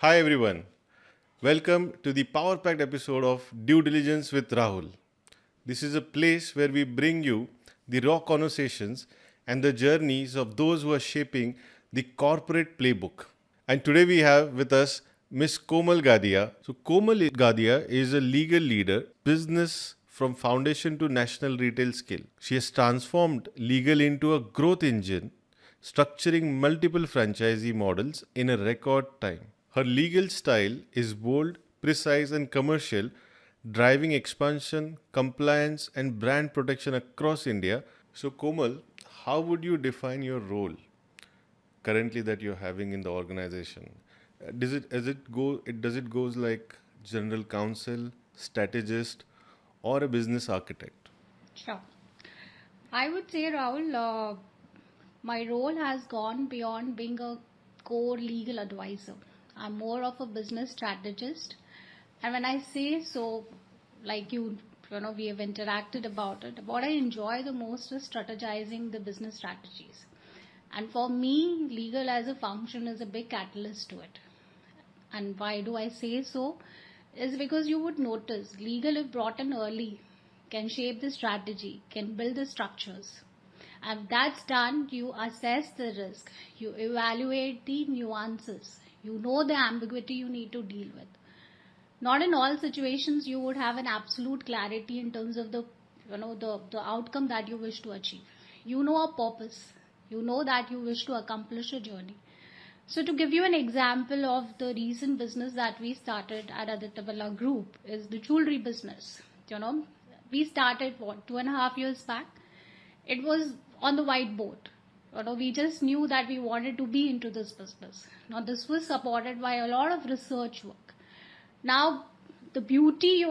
Hi everyone. Welcome to the power packed episode of Due Diligence with Rahul. This is a place where we bring you the raw conversations and the journeys of those who are shaping the corporate playbook. And today we have with us Miss Komal Gadia. So, Komal Gadia is a legal leader, business from foundation to national retail scale. She has transformed legal into a growth engine, structuring multiple franchisee models in a record time. Her legal style is bold, precise, and commercial, driving expansion, compliance, and brand protection across India. So, Komal, how would you define your role currently that you're having in the organization? Does it goes like general counsel, strategist, or a business architect? Sure. I would say, Rahul, my role has gone beyond being a core legal advisor. I'm more of a business strategist. And when I say so, like we have interacted about it, what I enjoy the most is strategizing the business strategies. And for me, legal as a function is a big catalyst to it. And why do I say so? Is because you would notice legal, if brought in early, can shape the strategy, can build the structures. And that's done, you assess the risk, you evaluate the nuances, you know the ambiguity you need to deal with. Not in all situations you would have an absolute clarity in terms of the outcome that you wish to achieve. You know a purpose, you know that you wish to accomplish a journey. So to give you an example of the recent business that we started at Aditya Birla Group is the jewelry business. We started 2.5 years back. It was on the whiteboard. We just knew that we wanted to be into this business. Now this was supported by a lot of research work. Now the beauty,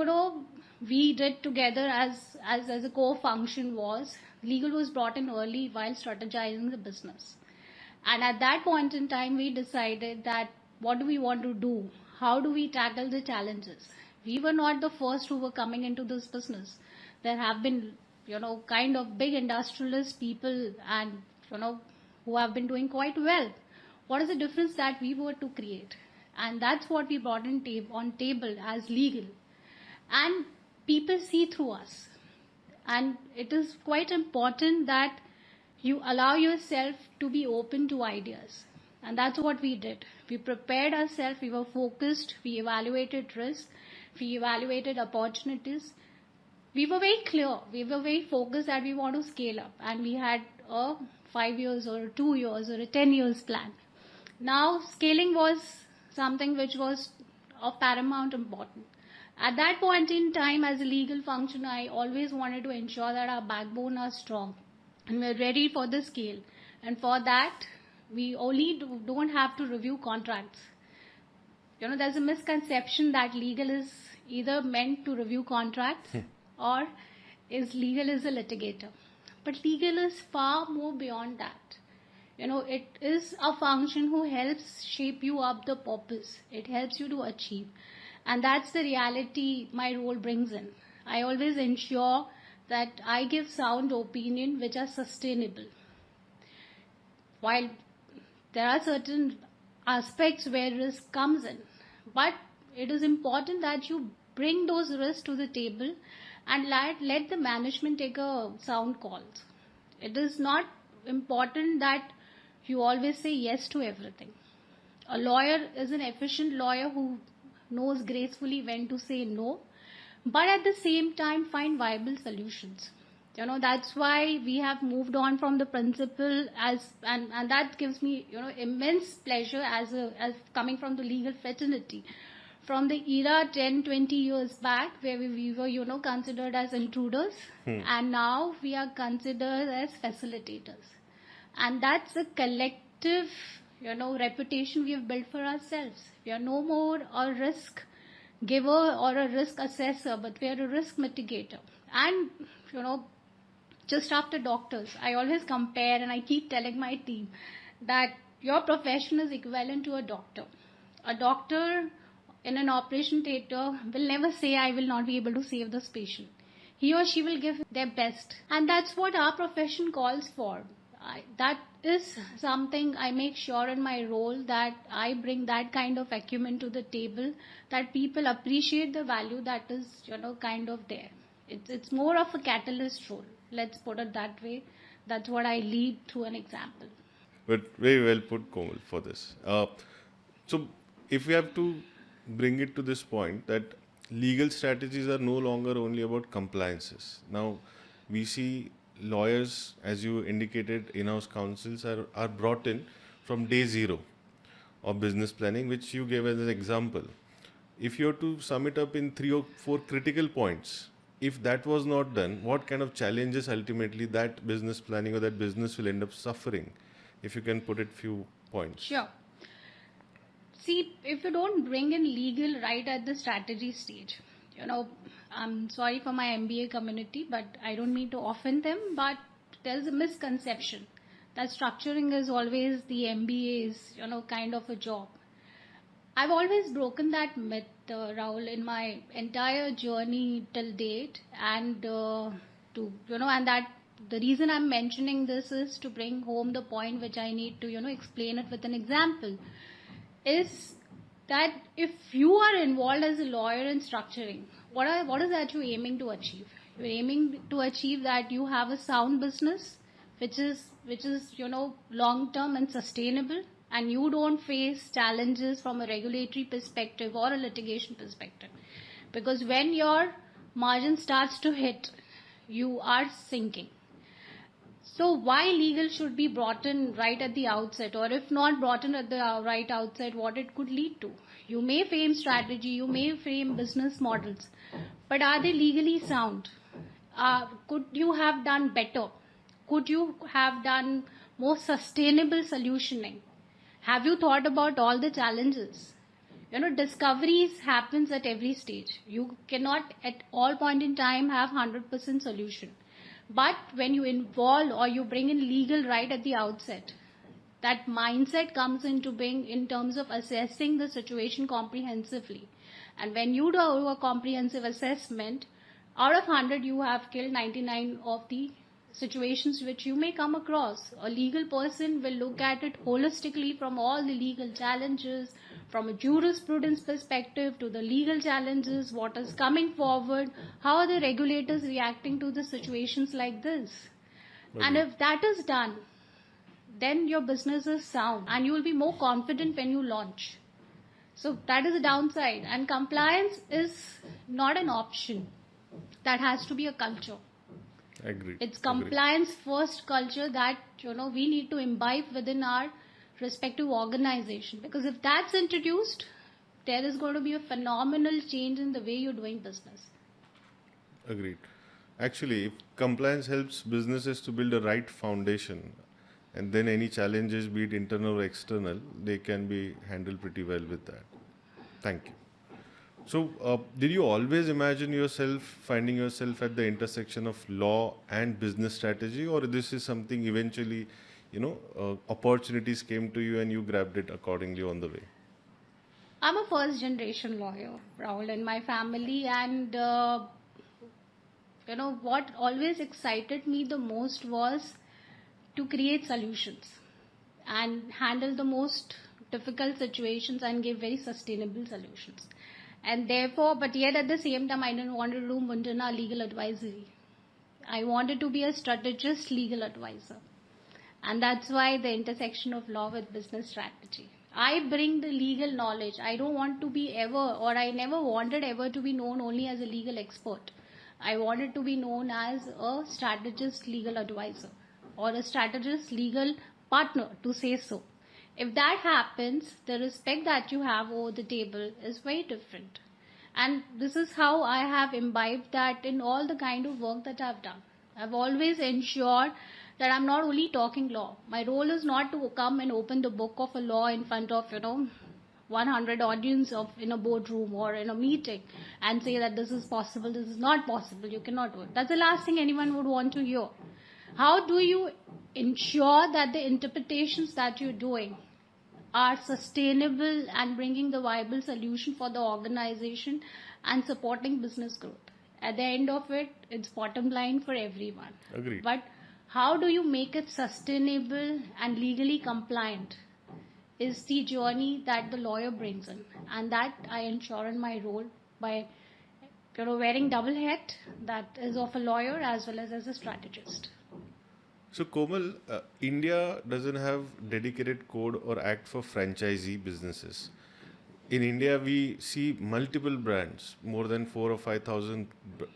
we did together as a core function was legal was brought in early while strategizing the business. And at that point in time, we decided that what do we want to do? How do we tackle the challenges? We were not the first who were coming into this business. There have been, kind of big industrialist people and, who have been doing quite well. What is the difference that we were to create? And that's what we brought on table as legal. And people see through us. And it is quite important that you allow yourself to be open to ideas. And that's what we did. We prepared ourselves, we were focused, we evaluated risks, we evaluated opportunities. We were very clear, we were very focused that we want to scale up, and we had a 5 years or a 2 years or a 10 years plan. Now scaling was something which was of paramount importance. At that point in time, as a legal function, I always wanted to ensure that our backbone are strong and we're ready for the scale. And for that, we only don't have to review contracts. There's a misconception that legal is either meant to review contracts or is legal is a litigator. But legal is far more beyond that. It is a function who helps shape you up the purpose. It helps you to achieve. And that's the reality my role brings in. I always ensure that I give sound opinion which are sustainable. While there are certain aspects where risk comes in, but it is important that you bring those risks to the table and let the management take a sound calls. It is not important that you always say yes to everything. A lawyer is an efficient lawyer who knows gracefully when to say no, but at the same time find viable solutions. That's why we have moved on from the principle and that gives me immense pleasure as coming from the legal fraternity, from the era 10-20 years back where we were considered as intruders, and now we are considered as facilitators, and that's a collective reputation we have built for ourselves. We are no more a risk giver or a risk assessor, but we are a risk mitigator. And just after doctors, I always compare and I keep telling my team that your profession is equivalent to a doctor. A doctor in an operation theater will never say I will not be able to save this patient. He or she will give their best, and that's what our profession calls for. that is something I make sure in my role, that I bring that kind of acumen to the table, that people appreciate the value that is, kind of there. It's more of a catalyst role. Let's put it that way. That's what I lead through an example. But very well put, Komal, for this. So, if we have to bring it to this point that legal strategies are no longer only about compliances. Now, we see lawyers, as you indicated, in-house counsels are brought in from day zero of business planning, which you gave as an example. If you have to sum it up in 3 or 4 critical points, if that was not done, what kind of challenges ultimately that business planning or that business will end up suffering? If you can put it few points. Sure. See, if you don't bring in legal right at the strategy stage, I'm sorry for my MBA community, but I don't mean to offend them, but there's a misconception that structuring is always the MBA's, kind of a job. I've always broken that myth, Rahul, in my entire journey till date, and and that the reason I'm mentioning this is to bring home the point which I need to, explain it with an example, is that if you are involved as a lawyer in structuring, what is that you're aiming to achieve? You're aiming to achieve that you have a sound business, which is long term and sustainable, and you don't face challenges from a regulatory perspective or a litigation perspective. Because when your margin starts to hit, you are sinking. So why legal should be brought in right at the outset, or if not brought in at the right outset, what it could lead to? You may frame strategy, you may frame business models, but are they legally sound? Could you have done better? Could you have done more sustainable solutioning? Have you thought about all the challenges? Discoveries happens at every stage. You cannot at all point in time have 100% solution. But when you involve or you bring in legal right at the outset, that mindset comes into being in terms of assessing the situation comprehensively. And when you do a comprehensive assessment, out of 100 you have killed 99 of the situations which you may come across. A legal person will look at it holistically from all the legal challenges, from a jurisprudence perspective to the legal challenges, what is coming forward, how are the regulators reacting to the situations like this. Okay. And if that is done, then your business is sound and you will be more confident when you launch. So that is a downside, and compliance is not an option. That has to be a culture. Agreed. It's compliance first culture that we need to imbibe within our respective organization, because if that's introduced, there is going to be a phenomenal change in the way you're doing business. Agreed. Actually, if compliance helps businesses to build a right foundation, and then any challenges, be it internal or external, they can be handled pretty well with that. Thank you. So, did you always imagine finding yourself at the intersection of law and business strategy, or this is something eventually, opportunities came to you and you grabbed it accordingly on the way? I'm a first generation lawyer, Rahul, in my family, and what always excited me the most was to create solutions and handle the most difficult situations and give very sustainable solutions. And therefore, but yet at the same time, I didn't want to do Mundana legal advisory. I wanted to be a strategist legal advisor. And that's why the intersection of law with business strategy. I bring the legal knowledge. I don't want to be ever, or I never wanted ever to be known only as a legal expert. I wanted to be known as a strategist legal advisor or a strategist legal partner, to say so. If that happens, the respect that you have over the table is very different. And this is how I have imbibed that in all the kind of work that I've done. I've always ensured that I'm not only talking law. My role is not to come and open the book of a law in front of, 100 audience in a boardroom or in a meeting and say that this is possible, this is not possible, you cannot do it. That's the last thing anyone would want to hear. How do you ensure that the interpretations that you're doing are sustainable and bringing the viable solution for the organization and supporting business growth? At the end of it, it's bottom line for everyone. Agreed. But how do you make it sustainable and legally compliant is the journey that the lawyer brings in, and that I ensure in my role by wearing double hat, that is of a lawyer as well as a strategist. So, Komal, India doesn't have dedicated code or act for franchisee businesses. In India, we see multiple brands, more than 4 or 5 thousand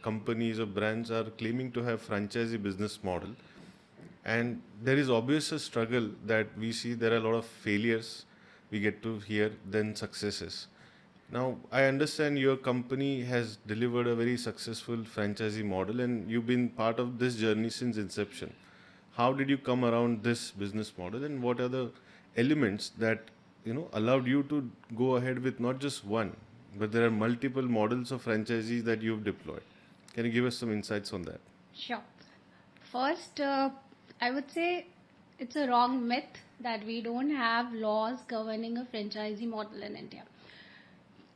companies or brands are claiming to have franchisee business model, and there is obvious a struggle that we see. There are a lot of failures we get to hear than successes. Now, I understand your company has delivered a very successful franchisee model, and you've been part of this journey since inception. How did you come around this business model, and what are the elements that allowed you to go ahead with not just one, but there are multiple models of franchisees that you've deployed? Can you give us some insights on that? Sure. First, I would say it's a wrong myth that we don't have laws governing a franchisee model in India.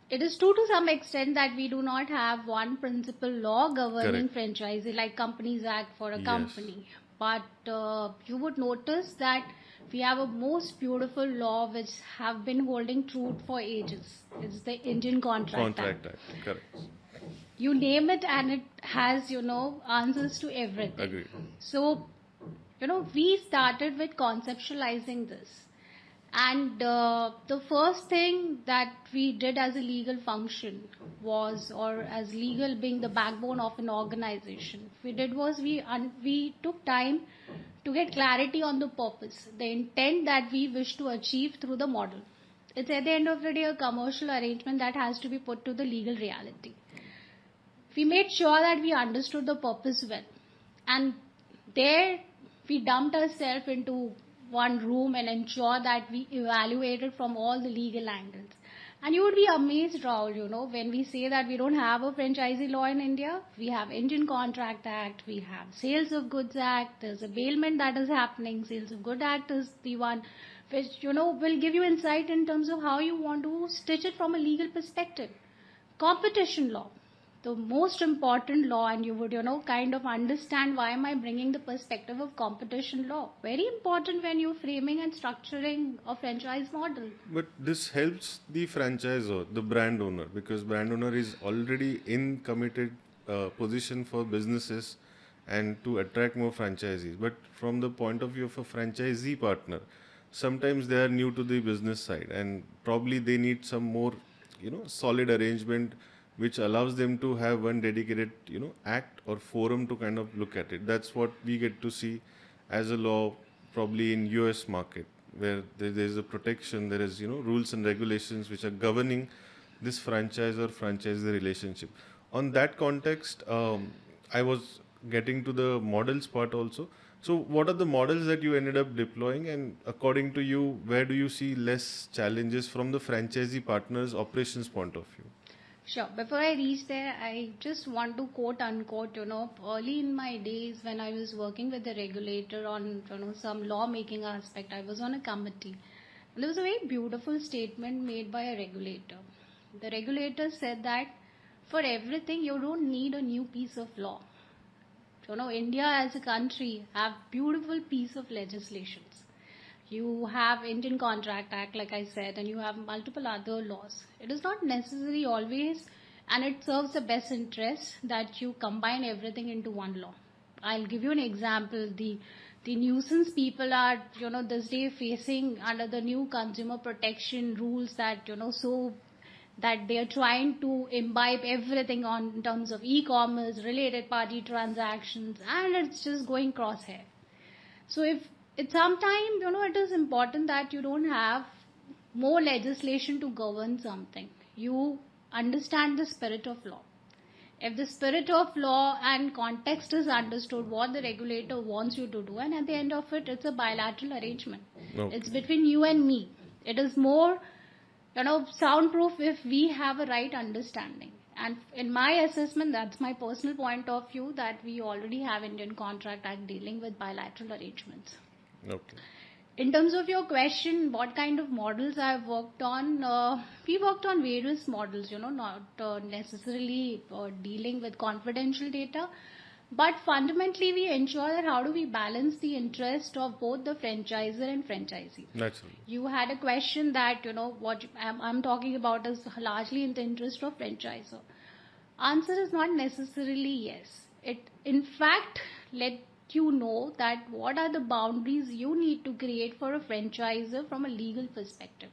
It is true to some extent that we do not have one principal law governing Correct. franchisee like Companies Act for a Yes. company. But you would notice that we have a most beautiful law which have been holding truth for ages. It's the Indian Contract Act. Contract Act. Correct. You name it and it has, answers to everything. Agreed. So, we started with conceptualizing this. And the first thing that we did as a legal function was, or as legal being the backbone of an organization, we took time to get clarity on the purpose, the intent that we wish to achieve through the model. It's at the end of the day a commercial arrangement that has to be put to the legal reality. We made sure that we understood the purpose well. And there we dumped ourselves into one room and ensure that we evaluated from all the legal angles. And you would be amazed, Rahul, when we say that we don't have a franchisee law in India, we have Indian Contract Act, we have Sales of Goods Act, there's a bailment that is happening, Sales of Good Act is the one which, will give you insight in terms of how you want to stitch it from a legal perspective. Competition law, the most important law, and you would kind of understand why am I bringing the perspective of competition law. Very important when you're framing and structuring a franchise model. But this helps the franchisor, the brand owner, because brand owner is already in committed position for businesses and to attract more franchisees. But from the point of view of a franchisee partner, sometimes they are new to the business side and probably they need some more solid arrangement which allows them to have one dedicated act or forum to kind of look at it. That's what we get to see as a law probably in US market, where there is a protection, there is rules and regulations which are governing this franchise or franchisee relationship. On that context, I was getting to the models part also. So what are the models that you ended up deploying, and according to you, where do you see less challenges from the franchisee partners operations point of view? Sure. Before I reach there, I just want to quote unquote, early in my days when I was working with the regulator on, some law making aspect, I was on a committee. And there was a very beautiful statement made by a regulator. The regulator said that for everything, you don't need a new piece of law. India as a country have beautiful piece of legislations. You have Indian Contract Act, like I said, and you have multiple other laws. It is not necessary always, and it serves the best interest that you combine everything into one law. I'll give you an example. The nuisance people are, this day facing under the new consumer protection rules that, so that they are trying to imbibe everything on in terms of e-commerce, related party transactions, and it's just going crosshair. So if it's sometimes, it is important that you don't have more legislation to govern something. You understand the spirit of law. If the spirit of law and context is understood, what the regulator wants you to do, and at the end of it, it's a bilateral arrangement. Okay. It's between you and me. It is more, soundproof if we have a right understanding. And in my assessment, that's my personal point of view, that we already have Indian Contract Act dealing with bilateral arrangements. Okay. In terms of your question, what kind of models I've worked on, we worked on various models, not necessarily dealing with confidential data, But fundamentally, we ensure that how do we balance the interest of both the franchisor and franchisee. Naturally. You had a question that, what I'm talking about is largely in the interest of franchisor. Answer is not necessarily yes. It, in fact, let you know that what are the boundaries you need to create for a franchisor from a legal perspective.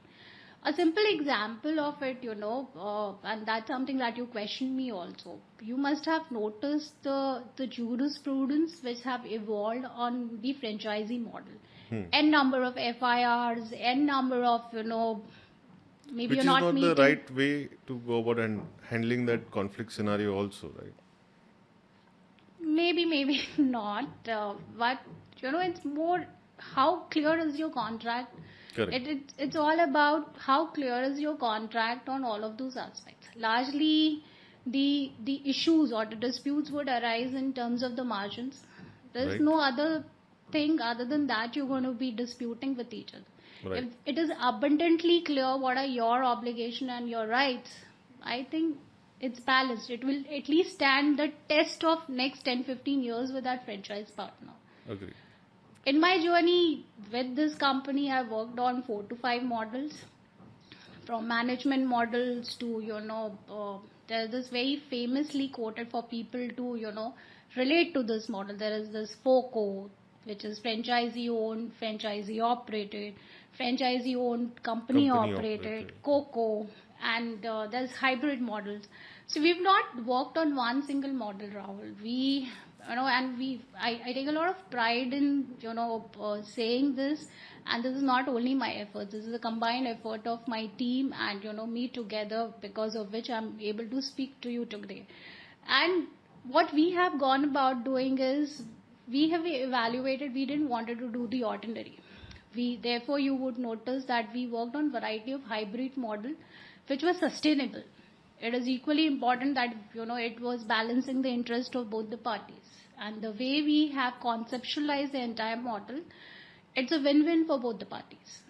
A simple example of it, and that's something that you questioned me also. You must have noticed the jurisprudence which have evolved on the franchisee model. N number of FIRs, N number of, maybe Which you're is not not the meeting. right way to go about and handling that conflict scenario also, right? Maybe not. But, it's more how clear is your contract. Correct. It's all about how clear is your contract on all of those aspects. Largely, the issues or the disputes would arise in terms of the margins. There's Right. no other thing other than that you're going to be disputing with each other. Right. If it is abundantly clear what are your obligation and your rights, I think it's balanced. It will at least stand the test of next 10-15 years with that franchise partner. Agree. In my journey with this company, I worked on 4 to 5 models, from management models to, there's this very famously quoted for people to, relate to this model. There is this FOCO, which is franchisee owned, franchisee operated, franchisee owned, company operated, COCO, and there's hybrid models. So we've not worked on one single model, Rahul. I take a lot of pride in, saying this, and this is not only my effort. This is a combined effort of my team and, me together, because of which I'm able to speak to you today. And what we have gone about doing is, we have evaluated, we didn't want to do the ordinary. Therefore, you would notice that we worked on variety of hybrid model, which was sustainable. It is equally important that, it was balancing the interest of both the parties. And the way we have conceptualized the entire model, it's a win-win for both the parties.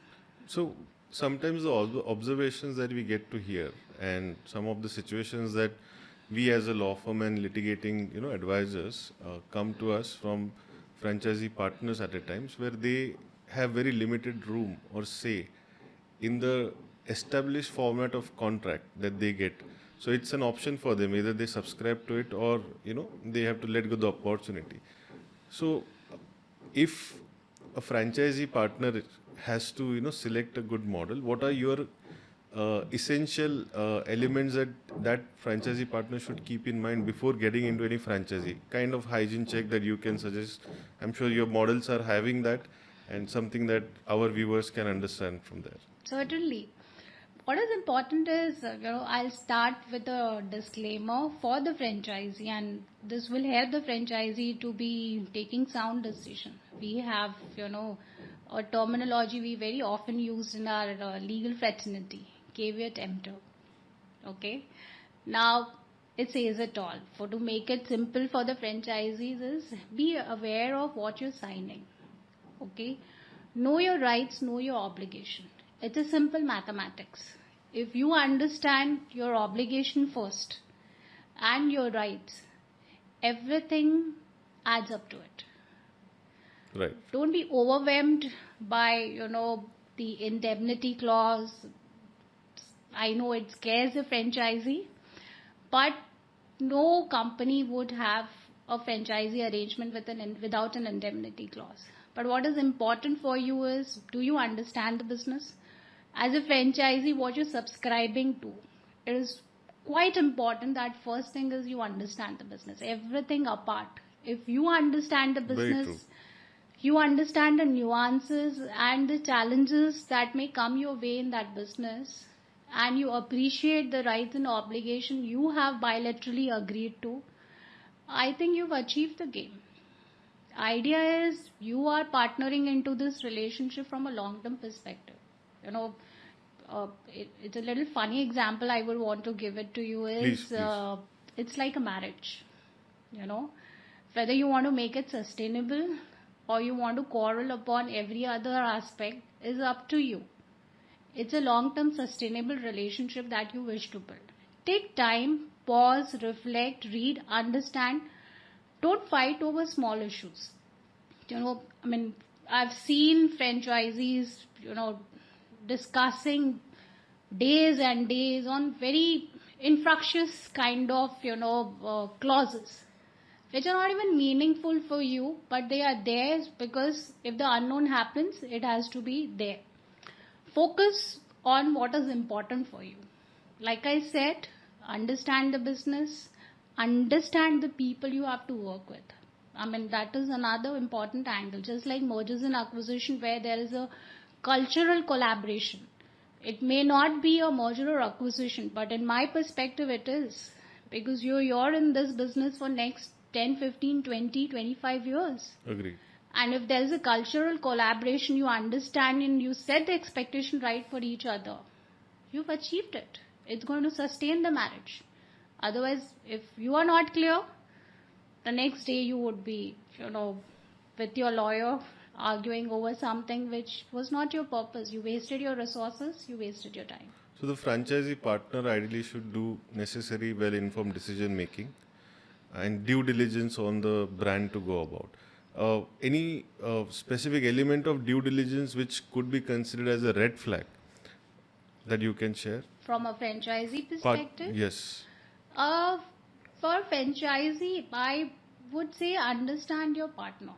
So sometimes the observations that we get to hear and some of the situations that we as a law firm and litigating advisors come to us from franchisee partners at a times where they have very limited room or say in the established format of contract that they get. So it's an option for them. Either they subscribe to it or they have to let go the opportunity. So if a franchisee partner has to select a good model, what are your essential elements that franchisee partner should keep in mind before getting into any franchisee? Kind of hygiene check that you can suggest. I'm sure your models are having that, and something that our viewers can understand from there. Certainly. What is important is, I'll start with a disclaimer for the franchisee, and this will help the franchisee to be taking sound decision. We have, a terminology we very often use in our legal fraternity, caveat emptor. Okay. Now, it says it all. To make it simple for the franchisees is, be aware of what you're signing. Okay. Know your rights, know your obligation. It's a simple mathematics. If you understand your obligation first and your rights, everything adds up to it. Right. Don't be overwhelmed by, the indemnity clause. I know it scares the franchisee, but no company would have a franchisee arrangement without an indemnity clause. But what is important for you is, do you understand the business? As a franchisee, what you're subscribing to, it is quite important that first thing is you understand the business. Everything apart. If you understand the business, you understand the nuances and the challenges that may come your way in that business, and you appreciate the rights and obligation you have bilaterally agreed to, I think you've achieved the game. Idea is, you are partnering into this relationship from a long-term perspective. It's a little funny example I would want to give it to you is, Please. it's like a marriage. Whether you want to make it sustainable or you want to quarrel upon every other aspect is up to you. It's a long-term sustainable relationship that you wish to build. Take time, pause, reflect, read, understand, don't fight over small issues. I mean, I've seen franchisees, discussing days and days on very infractious kind of, clauses, which are not even meaningful for you, but they are there because if the unknown happens, it has to be there. Focus on what is important for you. Like I said, understand the business, understand the people you have to work with. I mean, that is another important angle. Just like mergers and acquisition, where there is a cultural collaboration. It may not be a merger or acquisition, but in my perspective, it is. Because you're in this business for next 10, 15, 20, 25 years. Agreed. And if there is a cultural collaboration, you understand and you set the expectation right for each other, you've achieved it. It's going to sustain the marriage. Otherwise, if you are not clear, the next day you would be, with your lawyer arguing over something which was not your purpose. You wasted your resources, you wasted your time. So the franchisee partner ideally should do necessary well-informed decision making and due diligence on the brand to go about. Any specific element of due diligence which could be considered as a red flag that you can share? From a franchisee perspective? Yes. For franchisee, I would say understand your partner.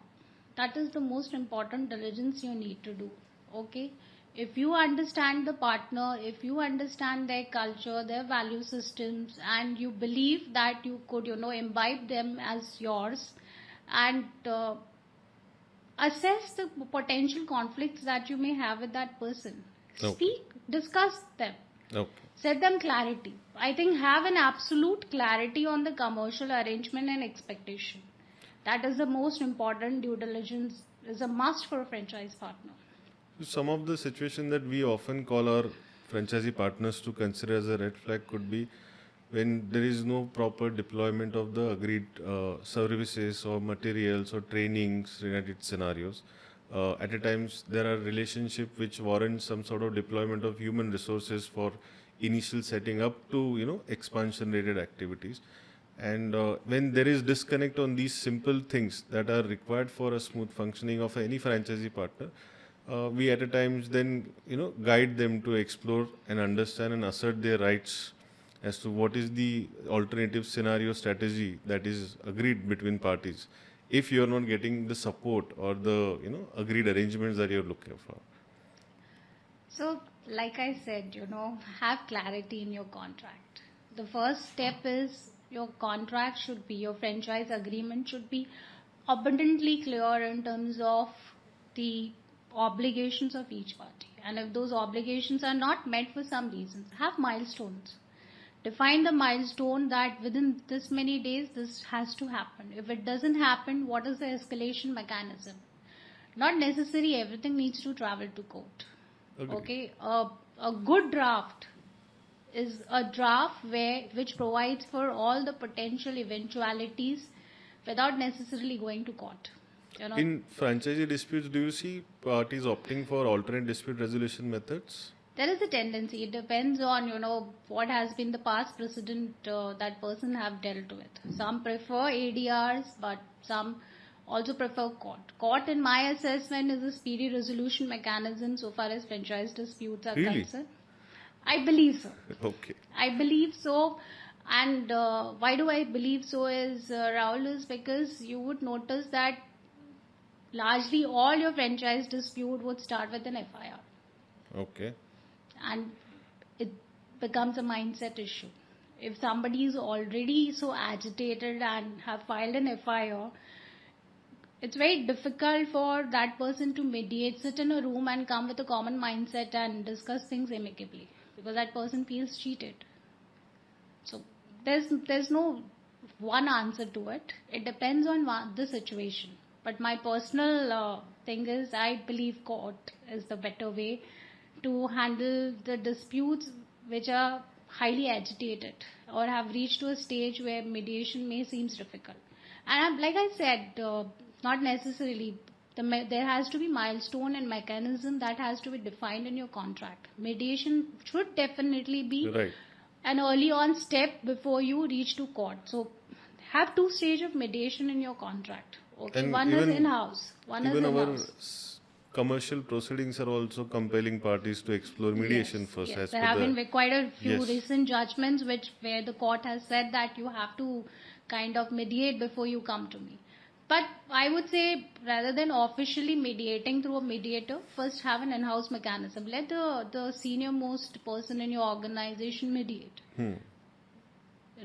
That is the most important diligence you need to do. Okay? If you understand the partner, if you understand their culture, their value systems, and you believe that you could, imbibe them as yours, and assess the potential conflicts that you may have with that person. Okay. Speak, discuss them. Okay. Set them clarity. I think have an absolute clarity on the commercial arrangement and expectation. That is the most important. Due diligence is a must for a franchise partner. Some of the situation that we often call our franchisee partners to consider as a red flag could be when there is no proper deployment of the agreed services or materials or trainings related scenarios. At a times there are relationships which warrant some sort of deployment of human resources for initial setting up to expansion related activities. And when there is disconnect on these simple things that are required for a smooth functioning of any franchisee partner, we at a times then guide them to explore and understand and assert their rights as to what is the alternative scenario strategy that is agreed between parties if you are not getting the support or the agreed arrangements that you're looking for. So, like I said, have clarity in your contract. The first step is your contract should be, your franchise agreement should be abundantly clear in terms of the obligations of each party. And if those obligations are not met for some reasons, have milestones. Define the milestone that within this many days this has to happen. If it doesn't happen, what is the escalation mechanism? Not necessarily everything needs to travel to court. Agreed. Okay, a good draft is a draft which provides for all the potential eventualities without necessarily going to court. In franchisee disputes, do you see parties opting for alternate dispute resolution methods? There is a tendency. It depends on what has been the past precedent that person have dealt with. Some prefer ADRs, but some also prefer court. Court, in my assessment, is a speedy resolution mechanism so far as franchise disputes are Really? concerned. I believe so. Okay. I believe so. And why do I believe so is, Rahul, is because you would notice that largely all your franchise dispute would start with an FIR. Okay. And it becomes a mindset issue. If somebody is already so agitated and have filed an FIR, it's very difficult for that person to mediate, sit in a room and come with a common mindset and discuss things amicably, because that person feels cheated. So there's no one answer to it. It depends on the situation. But my personal thing is, I believe court is the better way to handle the disputes which are highly agitated or have reached to a stage where mediation may seem difficult. And like I said, not necessarily. There has to be milestone and mechanism that has to be defined in your contract. Mediation should definitely be Right. an early on step before you reach to court. So have 2 stage of mediation in your contract. Okay, And one is in-house, one is even our in-house. commercial proceedings are also compelling parties to explore mediation Yes, first, yes. as There per have the. been quite a few Yes. recent judgments where the court has said that you have to kind of mediate before you come to me. But I would say, rather than officially mediating through a mediator, first have an in-house mechanism. Let the senior most person in your organization mediate.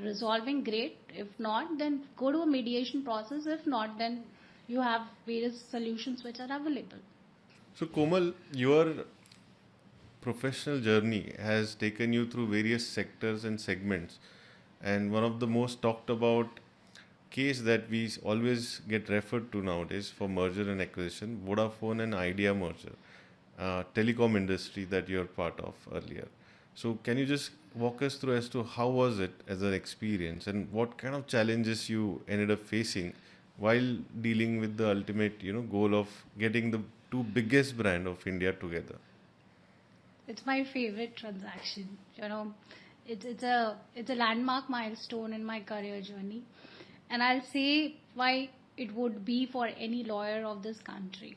Resolving, great. If not, then go to a mediation process. If not, then you have various solutions which are available. So, Komal, your professional journey has taken you through various sectors and segments. And one of the most talked about case that we always get referred to nowadays for merger and acquisition, Vodafone and Idea merger, telecom industry that you're part of earlier. So can you just walk us through as to how was it as an experience and what kind of challenges you ended up facing while dealing with the ultimate, goal of getting the two biggest brand of India together? It's my favorite transaction. It's a landmark milestone in my career journey, and I'll say why it would be for any lawyer of this country.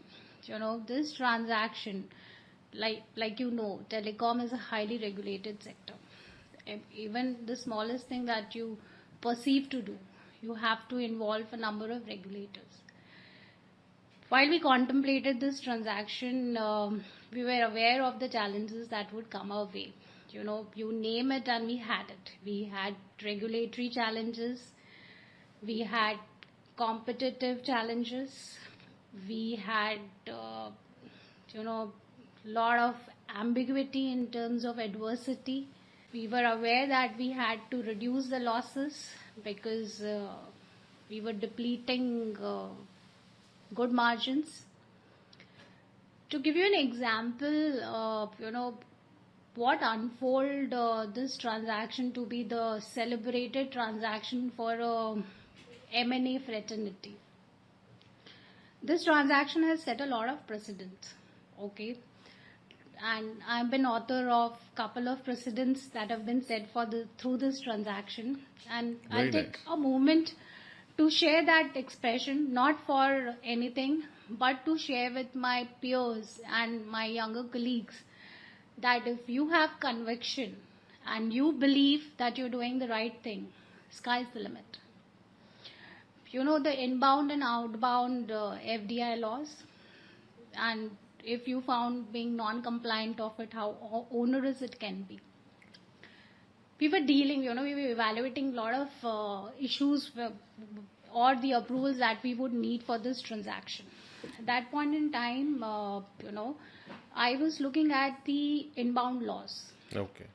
This transaction, telecom is a highly regulated sector. Even the smallest thing that you perceive to do, you have to involve a number of regulators. While we contemplated this transaction, we were aware of the challenges that would come our way. You name it and we had it. We had regulatory challenges, we had competitive challenges, we had, lot of ambiguity in terms of adversity. We were aware that we had to reduce the losses because we were depleting good margins. To give you an example, what unfold this transaction to be the celebrated transaction for M&A fraternity. This transaction has set a lot of precedents, okay? And I've been author of couple of precedents that have been set through this transaction. And Very I'll take nice. a moment to share that expression, not for anything, but to share with my peers and my younger colleagues that if you have conviction and you believe that you're doing the right thing, sky's the limit. The inbound and outbound FDI laws, and if you found being non-compliant of it, how onerous it can be. We were evaluating a lot of issues or the approvals that we would need for this transaction. At that point in time, I was looking at the inbound laws. Okay.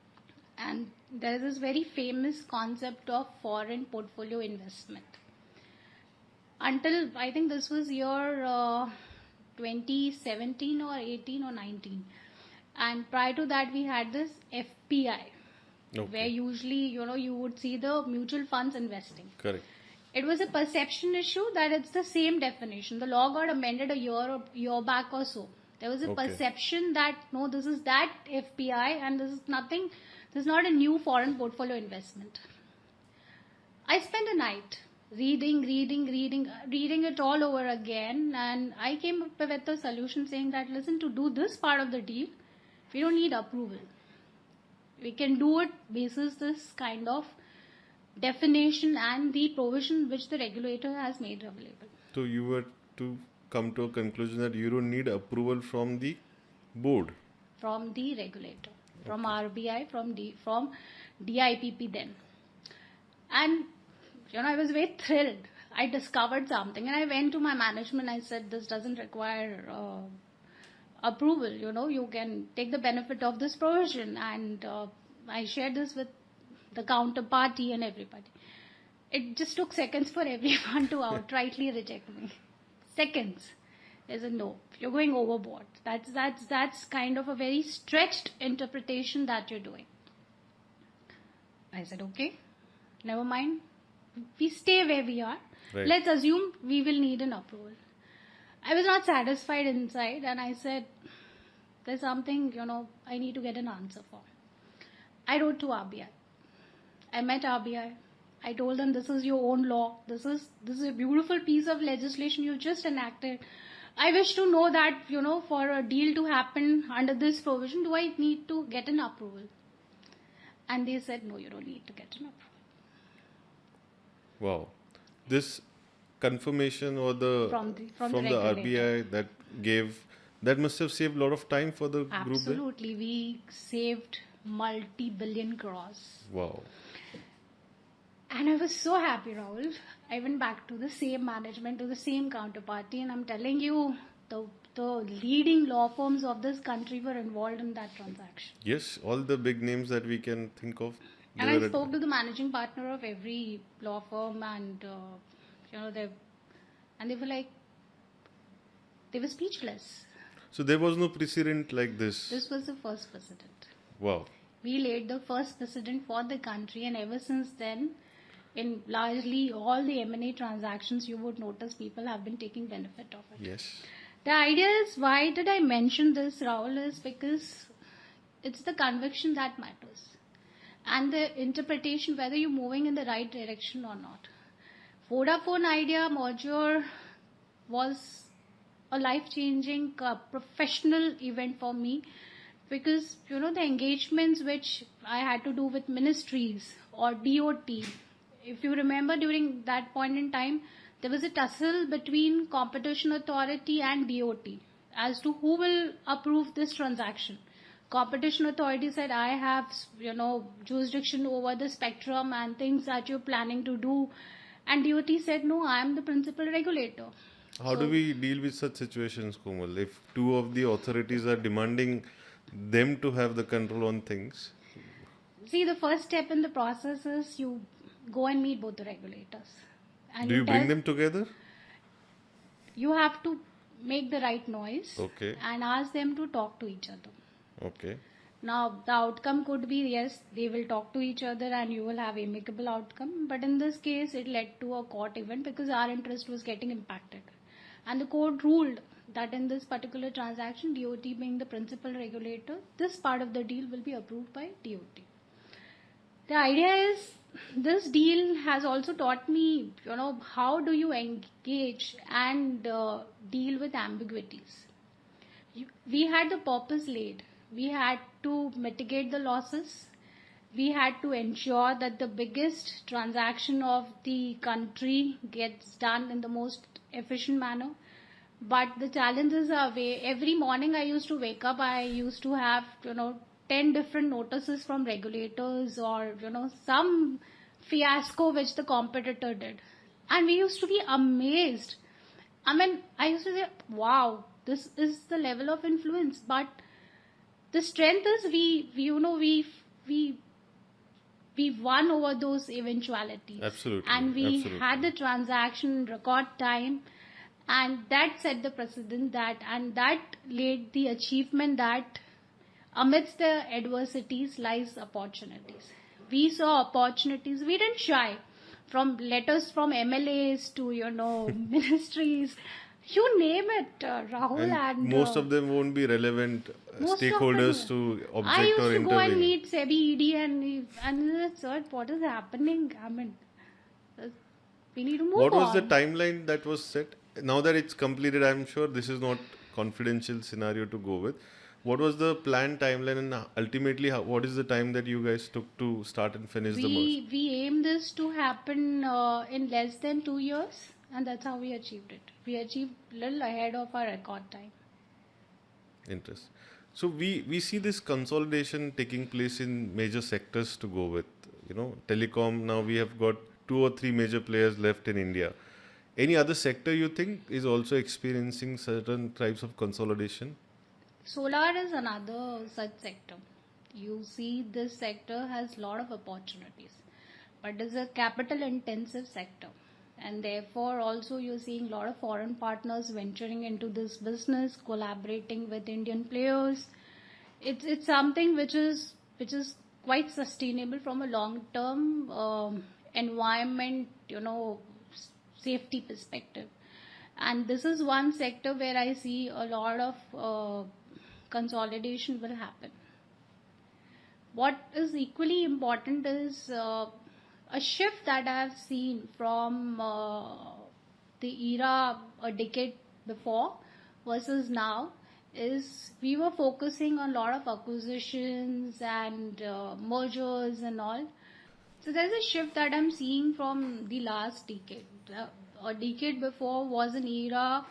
And there is this very famous concept of foreign portfolio investment. Until, I think this was year 2017 or 18 or 19. And prior to that, we had this FPI. Okay. Where usually, you would see the mutual funds investing. Correct. It was a perception issue that it's the same definition. The law got amended a year back or so. There was a Okay. perception that, no, this is that FPI and this is not a new foreign portfolio investment. I spent a night reading it all over again, and I came up with a solution saying that, listen, to do this part of the deal, we don't need approval. We can do it basis this kind of definition and the provision which the regulator has made available. So you were to come to a conclusion that you don't need approval from the board. From the regulator, from RBI, from DIPP then. And, I was very thrilled. I discovered something and I went to my management. I said, this doesn't require approval. You can take the benefit of this provision. And I shared this with the counterparty and everybody. It just took seconds for everyone to outrightly reject me. Seconds. There's a no. You're going overboard. That's kind of a very stretched interpretation that you're doing. I said, okay, never mind. We stay where we are. Right. Let's assume we will need an approval. I was not satisfied inside and I said, there's something, I need to get an answer for. I wrote to RBI. I met RBI. I told them, this is your own law. This is a beautiful piece of legislation you just enacted. I wish to know that, for a deal to happen under this provision, do I need to get an approval? And they said, no, you don't need to get an approval. Wow. This confirmation or the From the RBI that must have saved a lot of time for the group there. Absolutely. We saved multi-billion crores. Wow. And I was so happy, Rahul. I went back to the same management, to the same counterparty, and I'm telling you, the leading law firms of this country were involved in that transaction. Yes, all the big names that we can think of. And I spoke to the managing partner of every law firm, and they were like, they were speechless. So there was no precedent like this. This was the first precedent. Wow. We laid the first precedent for the country, and ever since then, in largely all the M&A transactions, you would notice people have been taking benefit of it. Yes. The idea is, why did I mention this, Rahul, is because it's the conviction that matters. And the interpretation, whether you're moving in the right direction or not. Vodafone Idea merger was a life-changing professional event for me, because the engagements which I had to do with ministries or DOT, if you remember, during that point in time, there was a tussle between Competition Authority and DOT as to who will approve this transaction. Competition Authority said, I have jurisdiction over the spectrum and things that you're planning to do, and DOT said, no, I am the principal regulator. How do we deal with such situations, Komal? If two of the authorities are demanding them to have the control on things? See, the first step in the process is you go and meet both the regulators. And do you bring them together? You have to make the right noise. Okay. And ask them to talk to each other. Okay. Now, the outcome could be, yes, they will talk to each other and you will have amicable outcome. But in this case, it led to a court event because our interest was getting impacted. And the court ruled that in this particular transaction, DOT being the principal regulator, this part of the deal will be approved by DOT. The idea is, this deal has also taught me, how do you engage and deal with ambiguities. We had the purpose laid. We had to mitigate the losses. We had to ensure that the biggest transaction of the country gets done in the most efficient manner. But the challenges are every morning I used to wake up, I used to have 10 different notices from regulators or some fiasco which the competitor did, and we used to be amazed. I mean, I used to say, wow, this is the level of influence. But the strength is we won over those eventualities. Absolutely. And we had the transaction in record time. And that set the precedent and that laid the achievement that amidst the adversities lies opportunities. We saw opportunities. We didn't shy from letters from MLAs to, ministries. You name it, Rahul. And most of them won't be relevant stakeholders to object or intervene. I used to go and meet SEBI ED and sir, what is happening? I mean, we need to move on. What was the timeline that was set? Now that it's completed, I'm sure this is not confidential scenario to go with. What was the planned timeline, and ultimately what is the time that you guys took to start and finish the merge? We aimed this to happen in less than 2 years, and that's how we achieved it. We achieved a little ahead of our record time. Interesting. So we see this consolidation taking place in major sectors to go with. Telecom, now we have got 2 or 3 major players left in India. Any other sector you think is also experiencing certain types of consolidation? Solar is another such sector. You see, this sector has a lot of opportunities, but it's a capital intensive sector, and therefore also you're seeing a lot of foreign partners venturing into this business, collaborating with Indian players. It's something which is quite sustainable from a long term environment, safety perspective. And this is one sector where I see a lot of consolidation will happen. What is equally important is A shift that I have seen from the era a decade before versus now is we were focusing on a lot of acquisitions and mergers and all. So there's a shift that I'm seeing from the last decade. A decade before was an era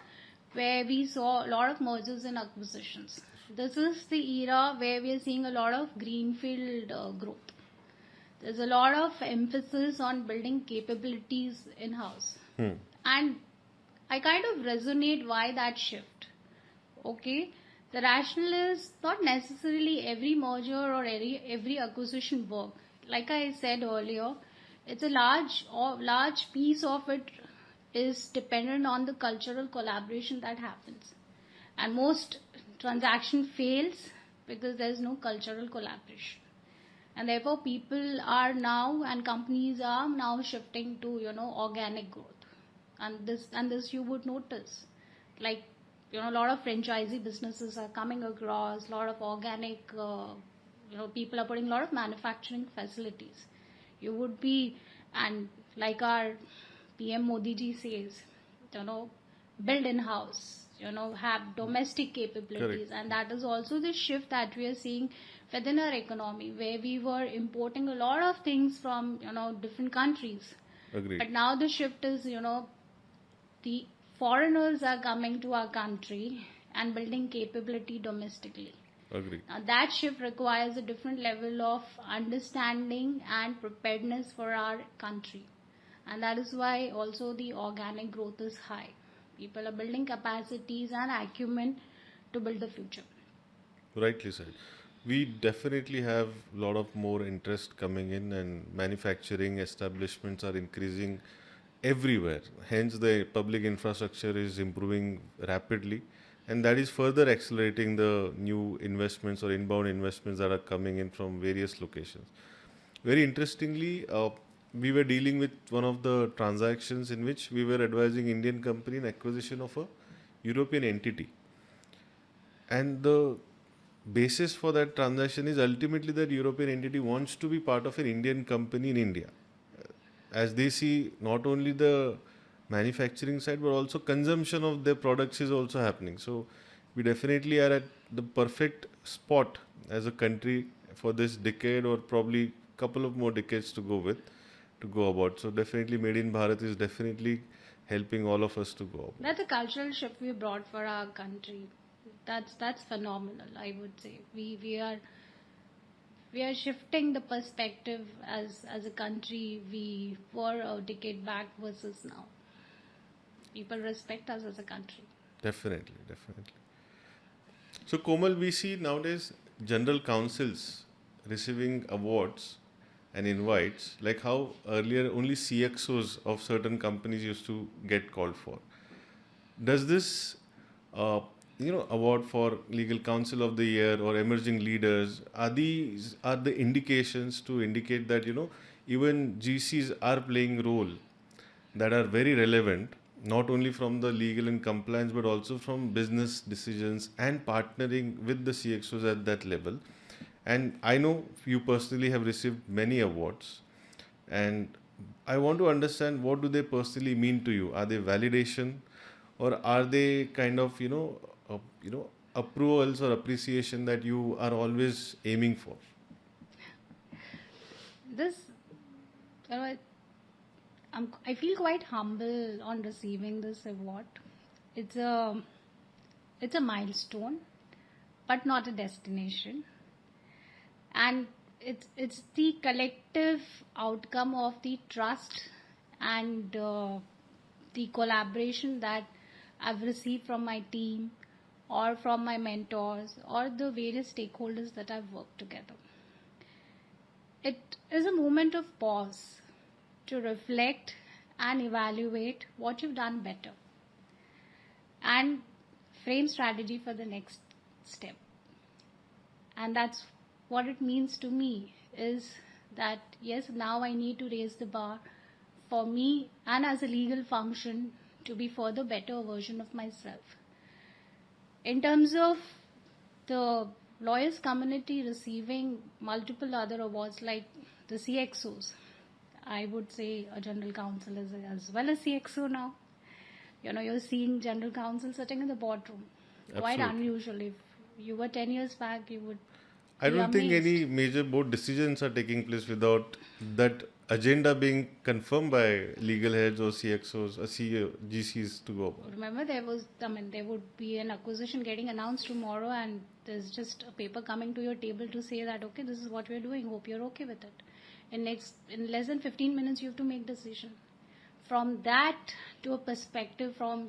where we saw a lot of mergers and acquisitions. This is the era where we are seeing a lot of greenfield growth. There's a lot of emphasis on building capabilities in house. And I kind of resonate why that shift. Okay, the rationale is not necessarily every merger or every acquisition work. Like I said earlier, it's a large piece of it is dependent on the cultural collaboration that happens, and most transaction fails because there's no cultural collaboration, and therefore people are now and companies are now shifting to organic growth, and this you would notice, like a lot of franchisee businesses are coming across, a lot of organic people are putting a lot of manufacturing facilities. You would be, and like our PM Modi ji says, you know build in house, have domestic capabilities. Correct. And that is also the shift that we are seeing within our economy, where we were importing a lot of things from different countries. Agreed. But now the shift is the foreigners are coming to our country and building capability domestically. Agreed. Now that shift requires a different level of understanding and preparedness for our country. And that is why also the organic growth is high. People are building capacities and acumen to build the future. Rightly said. We definitely have a lot of more interest coming in, and manufacturing establishments are increasing everywhere. Hence, the public infrastructure is improving rapidly, and that is further accelerating the new investments or inbound investments that are coming in from various locations. Very interestingly, we were dealing with one of the transactions in which we were advising Indian company in acquisition of a European entity, and the basis for that transaction is ultimately that European entity wants to be part of an Indian company in India, as they see not only the manufacturing side but also consumption of their products is also happening. So we definitely are at the perfect spot as a country for this decade, or probably couple of more decades to go about. So definitely Made in Bharat is definitely helping all of us to go about. That's a cultural shift we brought for our country. That's phenomenal, I would say. We are shifting the perspective as a country we were a decade back versus now. People respect us as a country. Definitely, definitely. So Komal, we see nowadays general counsels receiving awards and invites, like how earlier only CXOs of certain companies used to get called for. Does this, uh, award for legal counsel of the year or emerging leaders, are the indications to indicate that even GCs are playing role that are very relevant, not only from the legal and compliance but also from business decisions and partnering with the CXOs at that level? And I know you personally have received many awards, and I want to understand, what do they personally mean to you? Are they validation, or are they kind of approvals or appreciation that you are always aiming for? This, you know, I feel quite humble on receiving this award. It's a it's a milestone, but not a destination. And it's the collective outcome of the trust and the collaboration that I've received from my team or from my mentors or the various stakeholders that I've worked together. It is a moment of pause to reflect and evaluate what you've done better and frame strategy for the next step. And that's what it means to me, is that yes, now I need to raise the bar for me and as a legal function to be further better version of myself. In terms of the lawyers community receiving multiple other awards like the CXOs, I would say a general counsel is as well as CXO now. You're seeing general counsel sitting in the boardroom. Quite Absolutely. unusual. If you were 10 years back, you would I be don't think amazed. any major board decisions are taking place without that agenda being confirmed by legal heads or CXOs or CEO, GCs to go about. Remember, there would be an acquisition getting announced tomorrow, and there's just a paper coming to your table to say that, okay, this is what we're doing. Hope you're okay with it. In less than 15 minutes, you have to make decision. From that to a perspective, from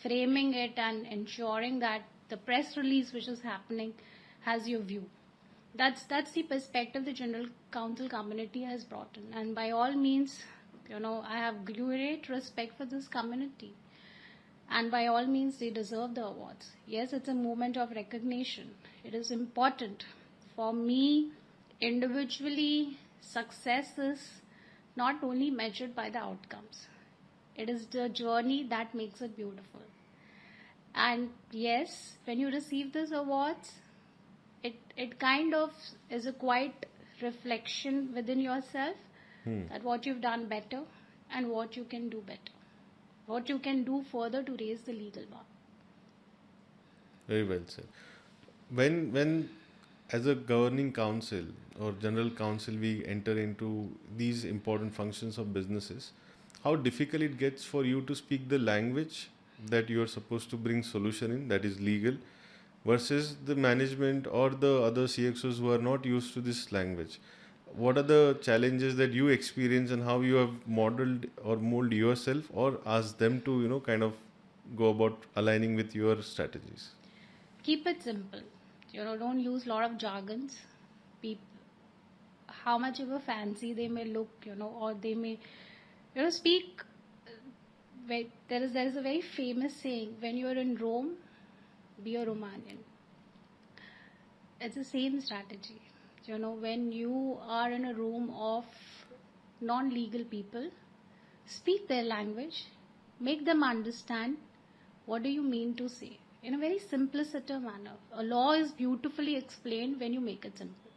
framing it and ensuring that the press release which is happening has your view. That's the perspective the general counsel community has brought in, and by all means, I have great respect for this community, and by all means they deserve the awards. Yes, it's a moment of recognition. It is important. For me, individually, success is not only measured by the outcomes. It is the journey that makes it beautiful. And yes, when you receive these awards, it kind of is a quite reflection within yourself that what you've done better and what you can do better, what you can do further to raise the legal bar. Very well said. When as a governing council or general counsel we enter into these important functions of businesses, how difficult it gets for you to speak the language that you are supposed to bring solution in, that is legal, versus the management or the other CXOs who are not used to this language. What are the challenges that you experience and how you have modeled or molded yourself or asked them to, kind of go about aligning with your strategies? Keep it simple. Don't use a lot of jargons. How much of a fancy they may look, or they may, speak. There is a very famous saying: when you are in Rome, be a Romanian. It's the same strategy. When you are in a room of non-legal people, speak their language, make them understand what do you mean to say in a very simpliciter manner. A law is beautifully explained when you make it simple.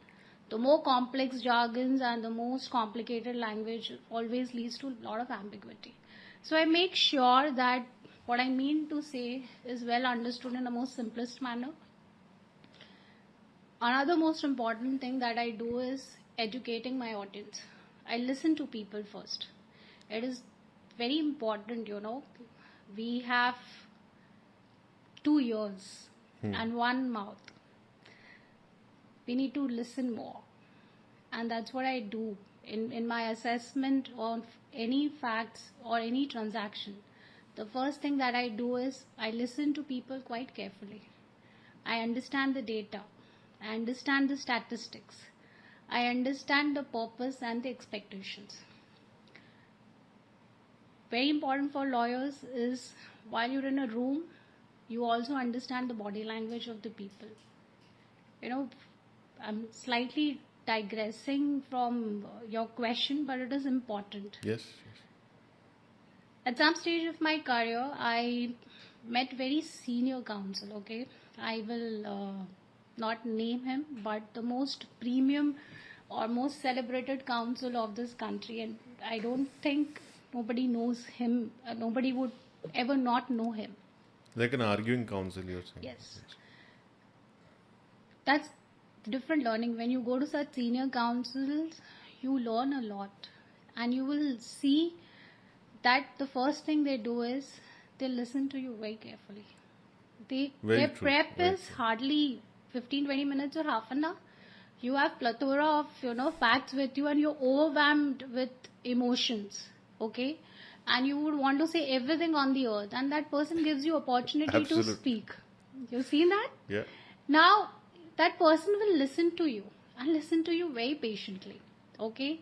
The more complex jargons and the most complicated language always leads to a lot of ambiguity. So I make sure that what I mean to say is well understood in the most simplest manner. Another most important thing that I do is educating my audience. I listen to people first. It is very important, we have 2 ears and one mouth. We need to listen more. And that's what I do in my assessment of any facts or any transaction. The first thing that I do is I listen to people quite carefully. I understand the data. I understand the statistics. I understand the purpose and the expectations. Very important for lawyers is while you're in a room, you also understand the body language of the people. I'm slightly digressing from your question, but it is important. Yes. At some stage of my career, I met very senior counsel, okay? I will not name him, but the most premium or most celebrated counsel of this country, and I don't think nobody knows him, nobody would ever not know him. Like an arguing counsel, you're saying? Yes. That's different learning. When you go to such senior counsels, you learn a lot, and you will see that the first thing they do is they listen to you very carefully. Their prep is hardly 15-20 minutes or half an hour. You have plethora of facts with you, and you're overwhelmed with emotions, okay? And you would want to say everything on the earth, and that person gives you opportunity to speak. You've seen that? Yeah. Now, that person will listen to you and listen to you very patiently, okay?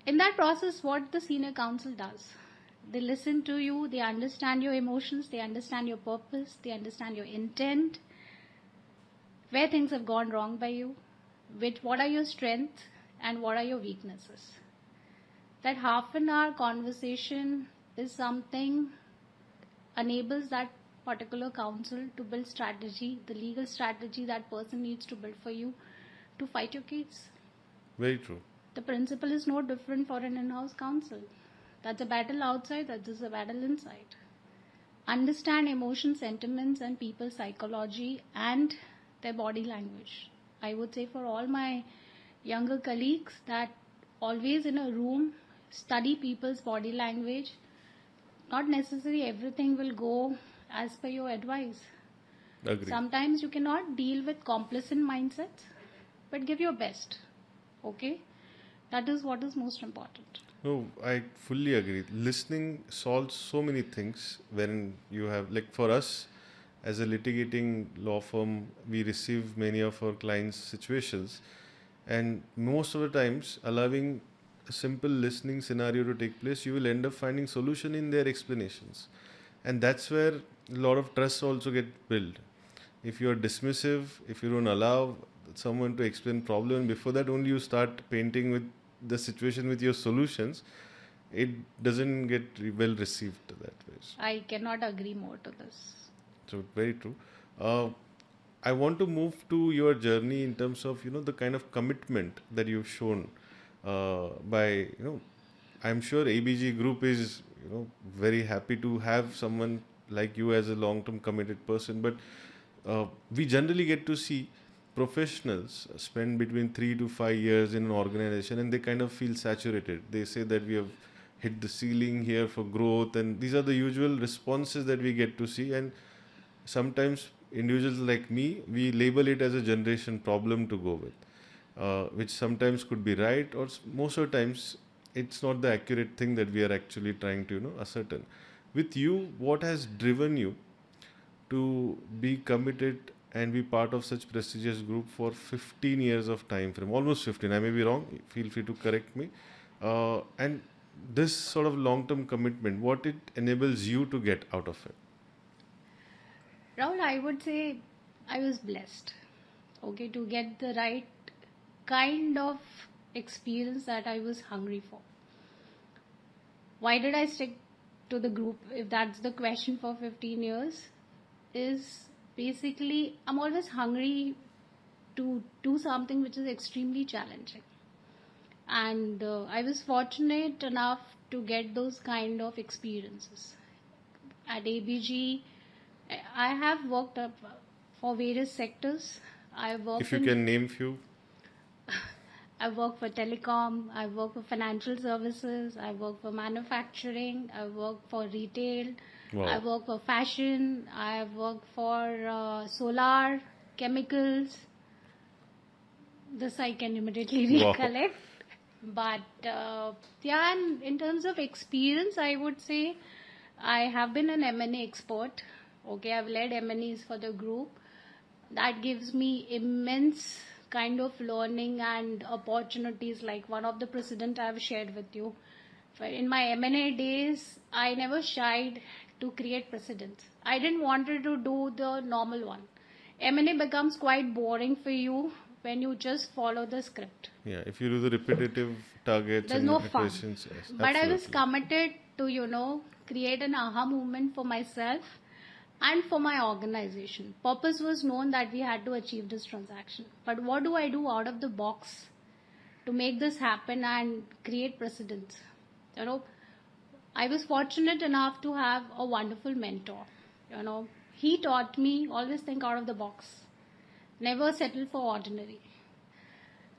In that process, what the senior counsel does, they listen to you, they understand your emotions, they understand your purpose, they understand your intent, where things have gone wrong by you, what are your strengths and what are your weaknesses. That half an hour conversation is something enables that particular counsel to build strategy, the legal strategy that person needs to build for you to fight your case. Very true. The principle is no different for an in-house counsel. That's a battle outside, that's just a battle inside. Understand emotion, sentiments, and people's psychology and their body language. I would say for all my younger colleagues that always in a room study people's body language. Not necessarily everything will go as per your advice. Agree. Sometimes you cannot deal with complacent mindsets, but give your best. Okay? That is what is most important. No, I fully agree. Listening solves so many things when you have, like for us as a litigating law firm, we receive many of our clients' situations, and most of the times, allowing a simple listening scenario to take place, you will end up finding solution in their explanations, and that's where a lot of trust also get built. If you are dismissive, if you don't allow someone to explain problem, before that only you start painting with the situation with your solutions, it doesn't get well received that way. I cannot agree more to this. So very true. uh, I want to move to your journey in terms of the kind of commitment that you've shown by I'm sure ABG Group is very happy to have someone like you as a long-term committed person. But we generally get to see professionals spend between 3 to 5 years in an organization and they kind of feel saturated. They say that we have hit the ceiling here for growth, and these are the usual responses that we get to see. And sometimes individuals like me, we label it as a generation problem to go with, which sometimes could be right, or most of the times it's not the accurate thing that we are actually trying to ascertain. With you, what has driven you to be committed and be part of such prestigious group for 15 years of time frame, almost 15? I may be wrong, feel free to correct me. And this sort of long term commitment, what it enables you to get out of it? Rahul, I would say I was blessed, okay, to get the right kind of experience that I was hungry for. Why did I stick to the group, if that's the question, for 15 years? Is basically I'm always hungry to do something which is extremely challenging. And I was fortunate enough to get those kind of experiences. At ABG, I have worked up for various sectors. I worked If you in can name few. I work for telecom, I work for financial services, I work for manufacturing, I work for retail, Wow. I work for fashion, I work for solar, chemicals. This I can immediately Wow. recollect. But yeah, and in terms of experience, I would say I have been an M&A expert. Okay, I've led M&As for the group. That gives me immense kind of learning and opportunities, like one of the precedent I've shared with you. In my M&A days, I never shied to create precedents. I didn't want to do the normal one. M&A becomes quite boring for you when you just follow the script. Yeah, if you do the repetitive targets There's and no fun. questions, yes, But I was absolutely. committed to create an aha moment for myself and for my organization. Purpose was known that we had to achieve this transaction. But what do I do out of the box to make this happen and create precedents? I was fortunate enough to have a wonderful mentor. He taught me always think out of the box, never settle for ordinary.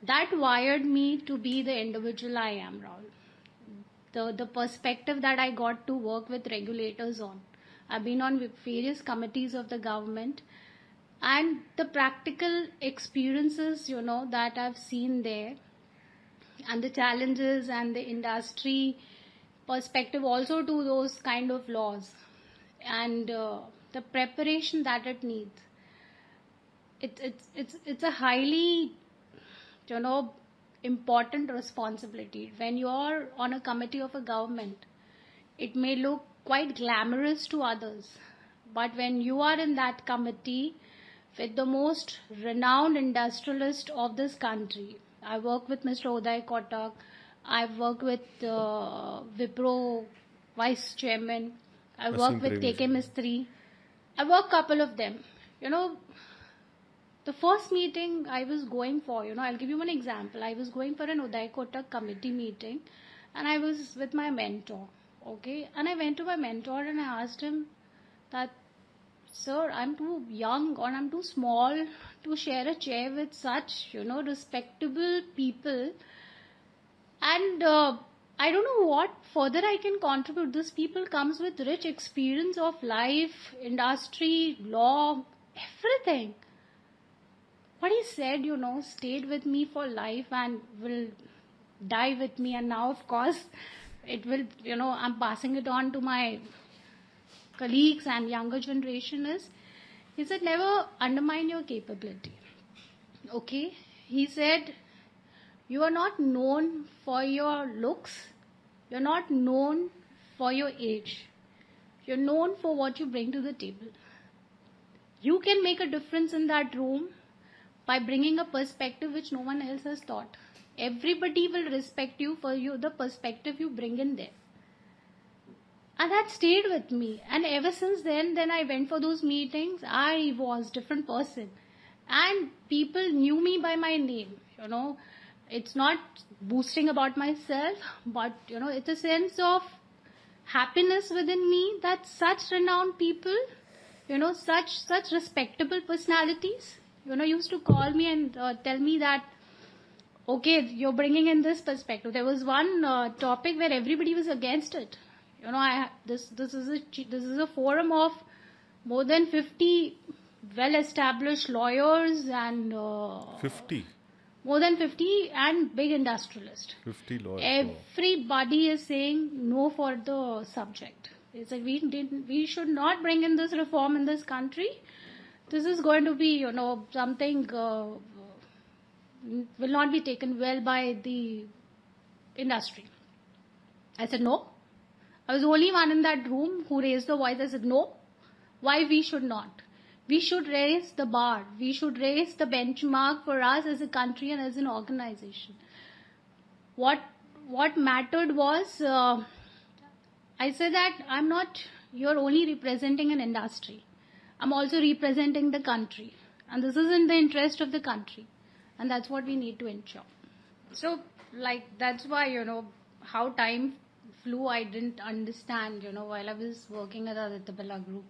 That wired me to be the individual I am, Rahul. The perspective that I got to work with regulators on. I've been on various committees of the government, and the practical experiences, that I've seen there, and the challenges and the industry perspective also to those kind of laws, and the preparation that it needs. It's a highly important responsibility. When you're on a committee of a government, it may look quite glamorous to others, but when you are in that committee with the most renowned industrialist of this country, I work with Mr. Uday Kotak, I've worked with Wipro vice chairman, I Asim work with Premji. KK Mistry, I work couple of them. The first meeting I was going for, I'll give you one example. I was going for an Uday Kotak committee meeting, and I was with my mentor. Okay, and I went to my mentor and I asked him that, sir, I'm too young or I'm too small to share a chair with such, respectable people. And I don't know what further I can contribute. This people comes with rich experience of life, industry, law, everything. What he said, stayed with me for life and will die with me. And now, of course, it will, I'm passing it on to my colleagues and younger generation is, he said, never undermine your capability. Okay? He said, you are not known for your looks. You're not known for your age. You're known for what you bring to the table. You can make a difference in that room by bringing a perspective which no one else has thought. Everybody will respect you for the perspective you bring in there. And that stayed with me. And ever since then I went for those meetings. I was different person. And people knew me by my name. It's not boasting about myself, but, it's a sense of happiness within me that such renowned people, such respectable personalities, used to call me and tell me that, okay, you're bringing in this perspective. There was one topic where everybody was against it. This is a forum of more than 50 well-established lawyers and 50. More than 50 and big industrialists. 50 lawyers. Everybody is saying no for the subject. They said we should not bring in this reform in this country. This is going to be, something will not be taken well by the industry. I said no. I was the only one in that room who raised the voice. I said no. Why we should not? We should raise the bar. We should raise the benchmark for us as a country and as an organization. What mattered was, I said that you're only representing an industry. I'm also representing the country. And this is in the interest of the country. And that's what we need to ensure. So, that's why, how time flew, I didn't understand, while I was working at the Aditya Birla Group.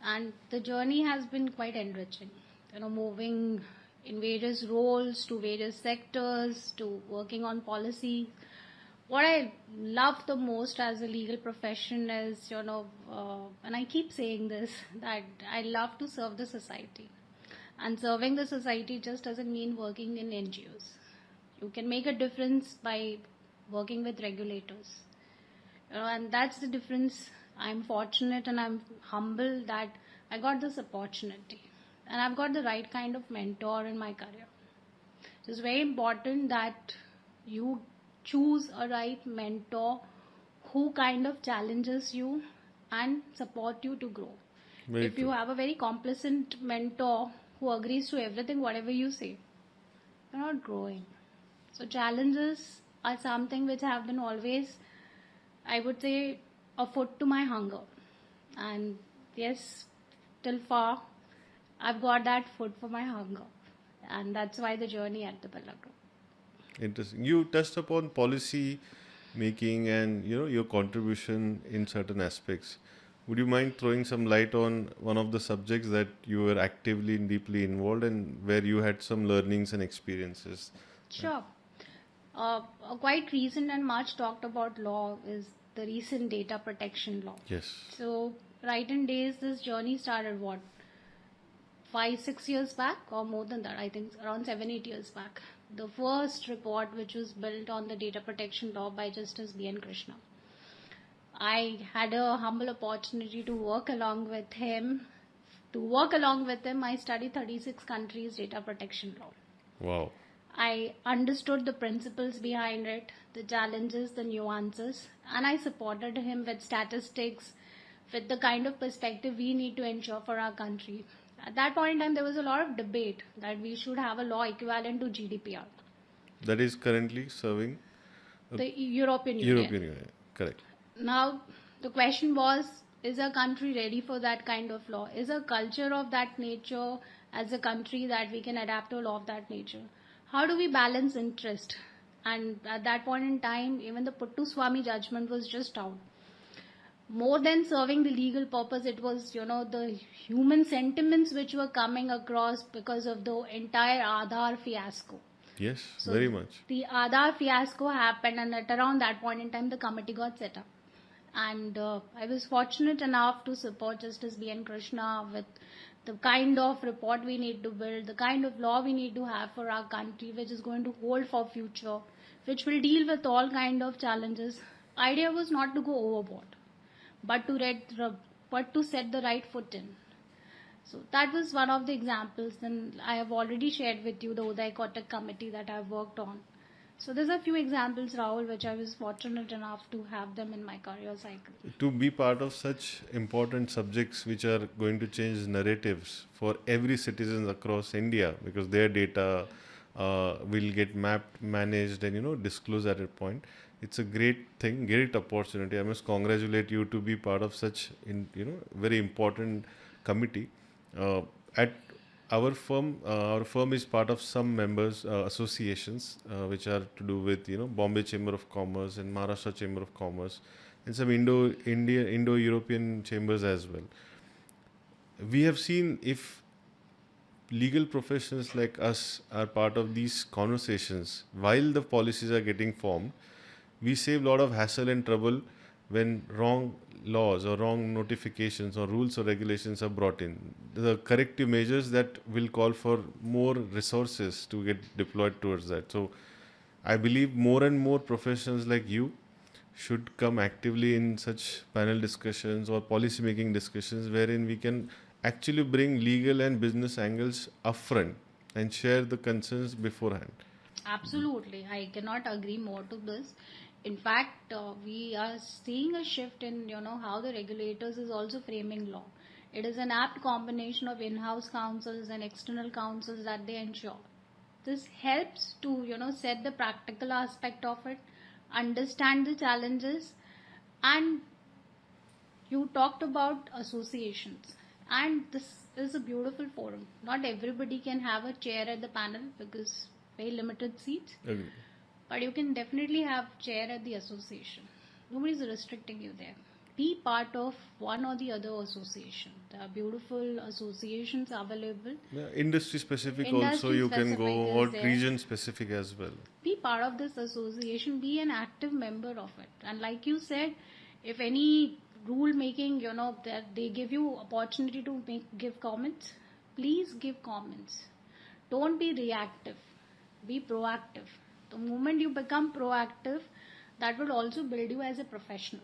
And the journey has been quite enriching, moving in various roles to various sectors to working on policy. What I love the most as a legal profession is, and I keep saying this, that I love to serve the society. And serving the society just doesn't mean working in NGOs. You can make a difference by working with regulators. And that's the difference. I'm fortunate and I'm humble that I got this opportunity. And I've got the right kind of mentor in my career. It's very important that you choose a right mentor who kind of challenges you and support you to grow. If you have a very complacent mentor who agrees to everything, whatever you say, you're not growing. So challenges are something which have been always, I would say, a food to my hunger. And yes, till far, I've got that food for my hunger. And that's why the journey at the Birla Group. Interesting. You touched upon policy making and your contribution in certain aspects. Would you mind throwing some light on one of the subjects that you were actively and deeply involved in, where you had some learnings and experiences? Sure. A quite recent and much talked about law is the recent data protection law. Yes. So, right in days, this journey started 5-6 years back or more than that. I think around 7-8 years back. The first report which was built on the data protection law by Justice B.N. Krishna. I had a humble opportunity to work along with him. I studied 36 countries' data protection law. Wow. I understood the principles behind it, the challenges, the nuances, and I supported him with statistics, with the kind of perspective we need to ensure for our country. At that point in time, there was a lot of debate that we should have a law equivalent to GDPR. That is currently serving the European Union. Correct. Now, the question was, is a country ready for that kind of law? Is a culture of that nature as a country that we can adapt to a law of that nature. How do we balance interest? And at that point in time, even the Puttu Swami judgment was just out. More than serving the legal purpose, it was, the human sentiments which were coming across because of the entire Aadhaar fiasco. Yes, So very much. the Aadhaar fiasco happened, and at around that point in time, the committee got set up. And I was fortunate enough to support Justice B.N. Krishna with the kind of report we need to build, the kind of law we need to have for our country, which is going to hold for future, which will deal with all kind of challenges. Idea was not to go overboard, but to set the right foot in. So that was one of the examples. Then I have already shared with you the Uday Kotak committee that I've worked on. So there's a few examples, Rahul, which I was fortunate enough to have them in my career cycle. To be part of such important subjects which are going to change narratives for every citizen across India, because their data will get mapped, managed, and disclosed at a point. It's a great thing, great opportunity. I must congratulate you to be part of such very important committee. At our firm is part of some members associations which are to do with Bombay Chamber of Commerce and Maharashtra Chamber of Commerce and some Indo-European chambers as well. We have seen if legal professionals like us are part of these conversations while the policies are getting formed, we save a lot of hassle and trouble when wrong laws or wrong notifications or rules or regulations are brought in. The corrective measures that will call for more resources to get deployed towards that. So I believe more and more professionals like you should come actively in such panel discussions or policy making discussions wherein we can actually bring legal and business angles upfront and share the concerns beforehand. Absolutely. I cannot agree more to this. In fact, we are seeing a shift in, how the regulators is also framing law. It is an apt combination of in-house counsels and external counsels that they ensure. This helps to, set the practical aspect of it, understand the challenges, and you talked about associations. And this is a beautiful forum. Not everybody can have a chair at the panel because very limited seats. Agree. But you can definitely have chair at the association. Nobody's restricting you there. Be part of one or the other association. There are beautiful associations available. Yeah, industry specific also Industry you can go, specific or is there. region specific as well. Be part of this association. Be an active member of it. And like you said, if any rule making, that they give you opportunity to give comments, please give comments. Don't be reactive. Be proactive. The moment you become proactive, that will also build you as a professional.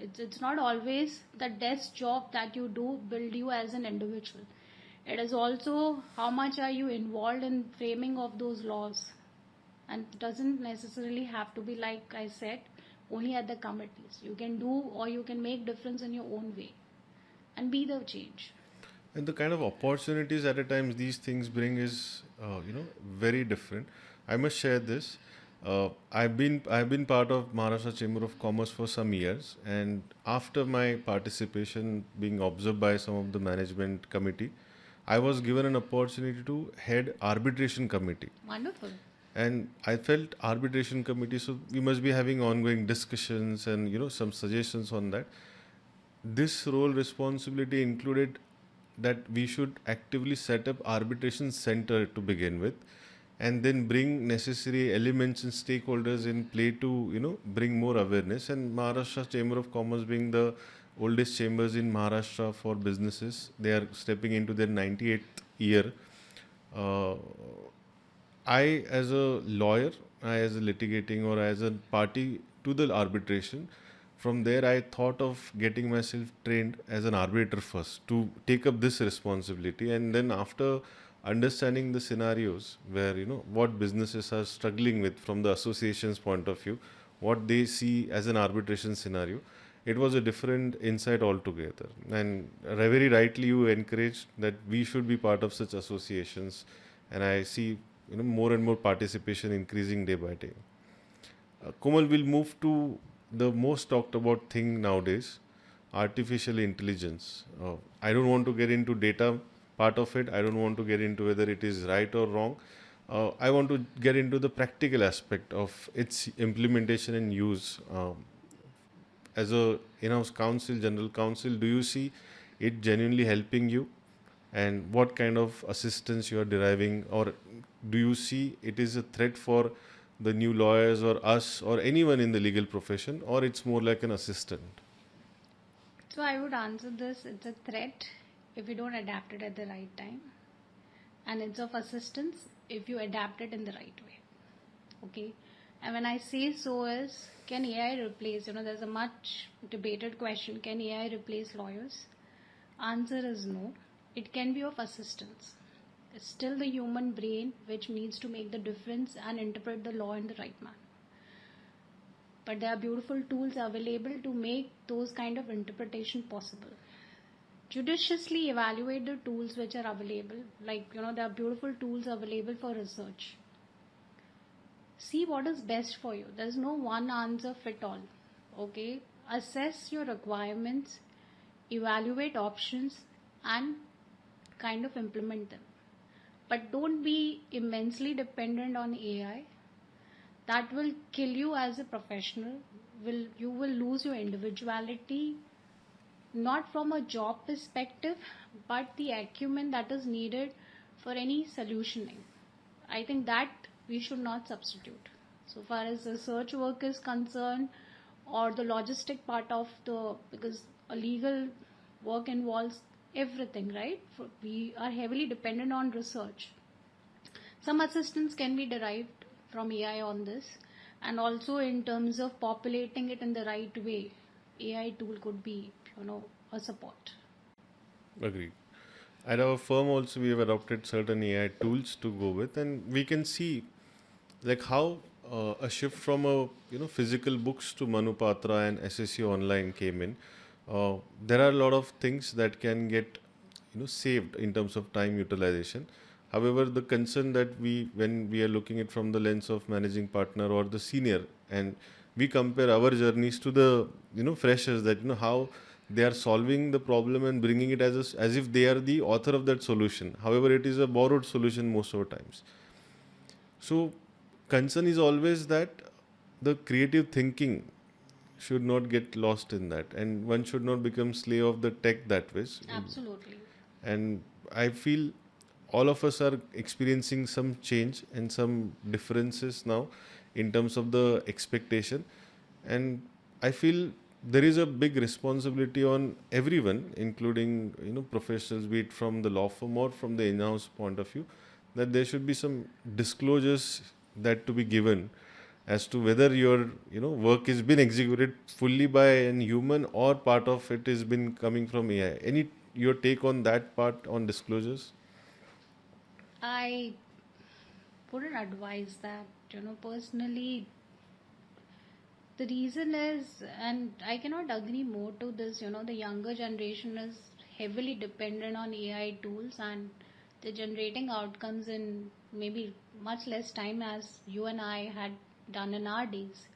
It's not always the desk job that you do build you as an individual. It is also how much are you involved in framing of those laws. And it doesn't necessarily have to be, like I said, only at the committees. You can do, or you can make difference in your own way and be the change. And the kind of opportunities at a times these things bring is very different. I must share this. I've been part of Maharashtra Chamber of Commerce for some years, and after my participation being observed by some of the management committee, I was given an opportunity to head arbitration committee. Wonderful. And I felt arbitration committee, so we must be having ongoing discussions and some suggestions on that. This role responsibility included that we should actively set up arbitration center to begin with, and then bring necessary elements and stakeholders in play to bring more awareness. And Maharashtra Chamber of Commerce being the oldest chambers in Maharashtra for businesses, they are stepping into their 98th year. uh, I, as a lawyer, I, as a litigating or as a party to the arbitration, from there I thought of getting myself trained as an arbitrator first to take up this responsibility. And then, after understanding the scenarios where, what businesses are struggling with from the association's point of view, what they see as an arbitration scenario, it was a different insight altogether. And very rightly, you encouraged that we should be part of such associations, and I see more and more participation increasing day by day. Komal, will move to the most talked about thing nowadays, artificial intelligence. I don't want to get into data part of it. I don't want to get into whether it is right or wrong. I want to get into the practical aspect of its implementation and use. As a in-house counsel, general counsel, do you see it genuinely helping you? And what kind of assistance you are deriving, or do you see it is a threat for the new lawyers or us or anyone in the legal profession, or it's more like an assistant? So I would answer this, it's a threat if you don't adapt it at the right time. And it's of assistance if you adapt it in the right way. Okay. And when I say so is, can AI replace, there's a much debated question, can AI replace lawyers? Answer is no. It can be of assistance. It's still the human brain which needs to make the difference and interpret the law in the right manner. But there are beautiful tools available to make those kind of interpretation possible. Judiciously evaluate the tools which are available. Like, there are beautiful tools available for research. See what is best for you. There's no one answer fit all. Okay? Assess your requirements, evaluate options, and kind of implement them. But don't be immensely dependent on AI. That will kill you as a professional. You will lose your individuality, not from a job perspective, but the acumen that is needed for any solutioning. I think that we should not substitute. So far as research work is concerned, or the logistic part of because a legal work involves everything, right? We are heavily dependent on research. Some assistance can be derived from AI on this, and also in terms of populating it in the right way, AI tool could be, a support. Agreed. At our firm also we have adopted certain AI tools to go with, and we can see like how a shift from a physical books to Manupatra and SSU online came in. There are a lot of things that can get saved in terms of time utilization. However, the concern that when we are looking at from the lens of managing partner or the senior, and we compare our journeys to the freshers, that how they are solving the problem and bringing it as if they are the author of that solution. However, it is a borrowed solution most of the times. So, concern is always that the creative thinking should not get lost in that, and one should not become slave of the tech that way. Absolutely. And I feel all of us are experiencing some change and some differences now in terms of the expectation, and I feel there is a big responsibility on everyone, including professionals, be it from the law firm or from the in-house point of view, that there should be some disclosures that to be given as to whether your work is been executed fully by an human or part of it has been coming from AI. Any your take on that part on disclosures? I wouldn't advise that, personally. The reason is, and I cannot agree more to this, the younger generation is heavily dependent on AI tools, and they're generating outcomes in maybe much less time as you and I had done in our days.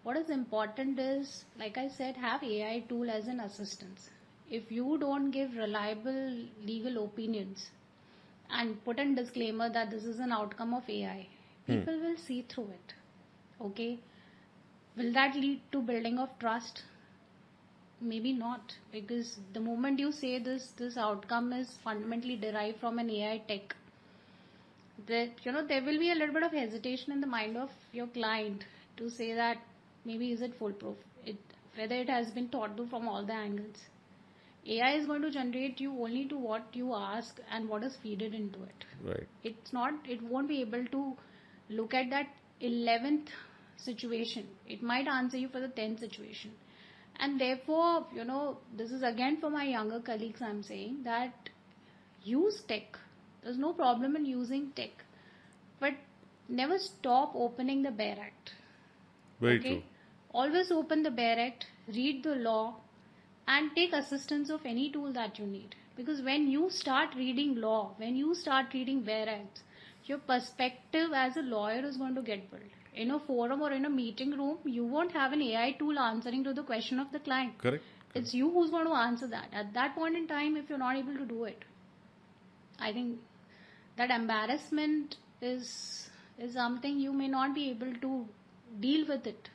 What is important is, like I said, have AI tool as an assistance. If you don't give reliable legal opinions and put in disclaimer that this is an outcome of AI, people will see through it. Okay? Will that lead to building of trust? Maybe not, because the moment you say this outcome is fundamentally derived from an AI tech, that there will be a little bit of hesitation in the mind of your client to say that maybe is it foolproof, whether it has been thought through from all the angles. AI is going to generate you only to what you ask and what is fed into it. Right. It won't be able to look at that 11th situation. It might answer you for the 10th situation. And therefore, this is again for my younger colleagues, I'm saying that use tech. There's no problem in using tech. But never stop opening the Bare Act. Very Okay? true. Always open the Bare Act, read the law, and take assistance of any tool that you need. Because when you start reading law, when you start reading Bare Acts, your perspective as a lawyer is going to get built. In a forum or in a meeting room, you won't have an AI tool answering to the question of the client. Correct. It's you who's going to answer that. At that point in time, if you're not able to do it, I think that embarrassment is something you may not be able to deal with it.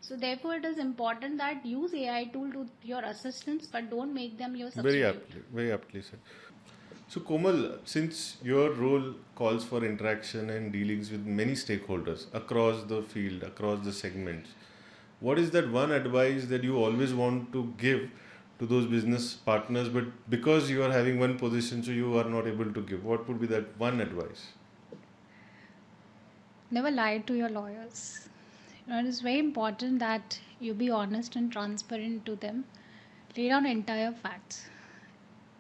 So therefore, it is important that use AI tool to your assistants, but don't make them your substitute. Very aptly said. So, Komal, since your role calls for interaction and dealings with many stakeholders across the field, across the segments, what is that one advice that you always want to give to those business partners, but because you are having one position, so you are not able to give? What would be that one advice? Never lie to your lawyers. It is very important that you be honest and transparent to them. Lay down entire facts.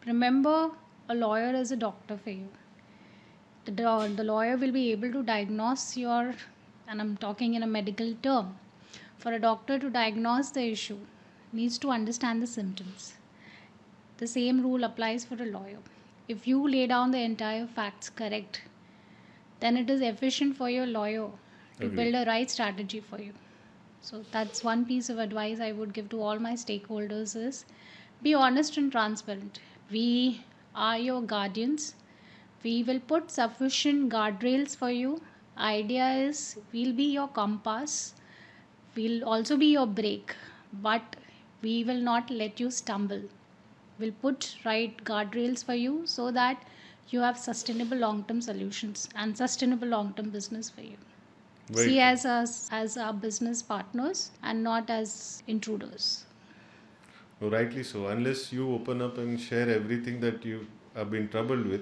Remember, a lawyer is a doctor for you. The lawyer will be able to diagnose your, and I'm talking in a medical term, for a doctor to diagnose the issue, needs to understand the symptoms. The same rule applies for a lawyer. If you lay down the entire facts correct, then it is efficient for your lawyer to Agreed. build a right strategy for you. So that's one piece of advice I would give to all my stakeholders is be honest and transparent. We are your guardians. We will put sufficient guardrails for you. Idea is we'll be your compass. We'll also be your brake, but we will not let you stumble. We'll put right guardrails for you so that you have sustainable long term solutions and sustainable long term business for you. Very See true. as us as our business partners and not as intruders. No, rightly so. Unless you open up and share everything that you have been troubled with,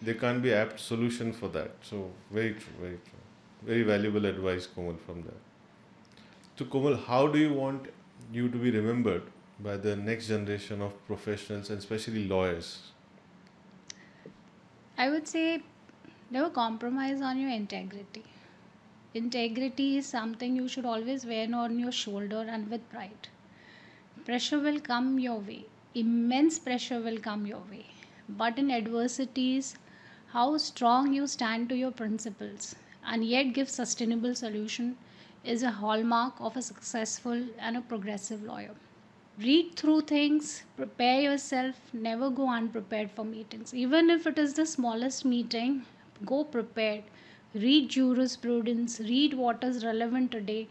there can't be apt solution for that. So very true, very true. Very valuable advice, Komal, from there. So Komal, how do you want you to be remembered by the next generation of professionals and especially lawyers? I would say never compromise on your integrity. Integrity is something you should always wear on your shoulder and with pride. Pressure will come your way, immense pressure will come your way. But in adversities, how strong you stand to your principles and yet give sustainable solution is a hallmark of a successful and a progressive lawyer. Read through things, prepare yourself, never go unprepared for meetings. Even if it is the smallest meeting, go prepared. Read jurisprudence, read what is relevant today,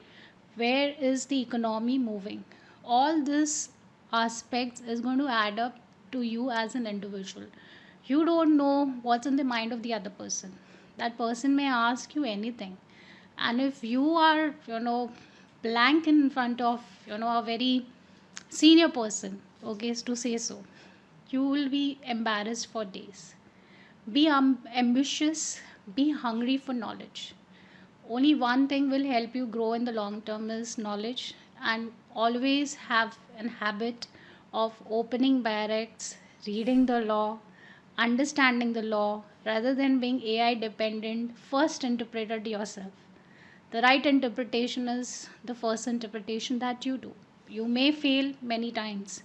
where is the economy moving. All this aspects is going to add up to you as an individual. You don't know what's in the mind of the other person. That person may ask you anything. And if you are, blank in front of, a very senior person, okay, to say so, you will be embarrassed for days. Be ambitious, be hungry for knowledge. Only one thing will help you grow in the long term is knowledge, and always have a habit of opening barracks, reading the law, understanding the law rather than being AI dependent. First interpret it yourself. The right interpretation is the first interpretation that you do. You may fail many times,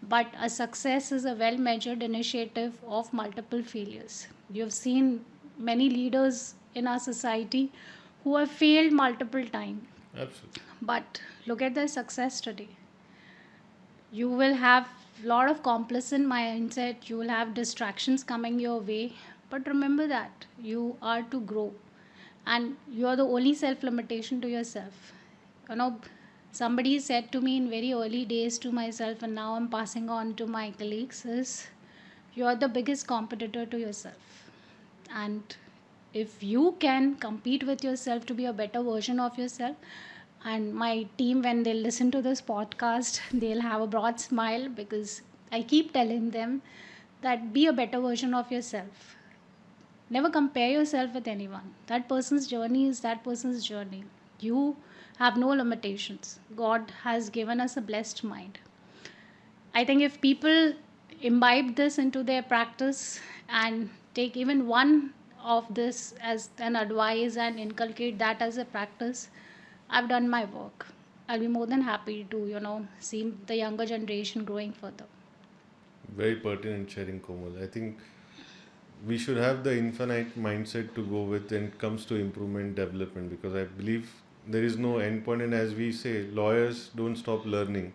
but a success is a well measured initiative of multiple failures. You've seen many leaders in our society who have failed multiple times, Absolutely. but look at their success today. You will have a lot of complacent mindset, you will have distractions coming your way, but remember that you are to grow and you are the only self limitation to yourself. You know, somebody said to me in very early days to myself, and now I'm passing on to my colleagues, is you are the biggest competitor to yourself. And if you can compete with yourself to be a better version of yourself, and my team, when they listen to this podcast, they'll have a broad smile because I keep telling them that be a better version of yourself. Never compare yourself with anyone. That person's journey is that person's journey. You have no limitations. God has given us a blessed mind. I think if people imbibe this into their practice and take even one of this as an advice and inculcate that as a practice, I've done my work. I'll be more than happy to, see the younger generation growing further. Very pertinent sharing, Komal. I think we should have the infinite mindset to go with when it comes to improvement development, because I believe there is no end point, and as we say, lawyers don't stop learning.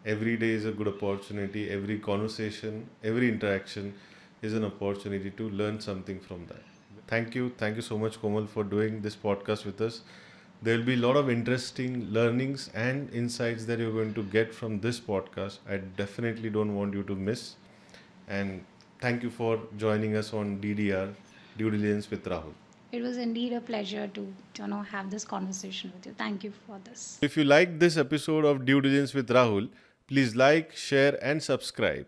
Every day is a good opportunity, every conversation, every interaction. is an opportunity to learn something from that. Thank you so much, Komal, for doing this podcast with us. There will be a lot of interesting learnings and insights that you're going to get from this podcast. I definitely don't want you to miss. And thank you for joining us on DDR, Due Diligence with Rahul. It was indeed a pleasure to have this conversation with you. Thank you for this. If you liked this episode of Due Diligence with Rahul, please like, share, and subscribe.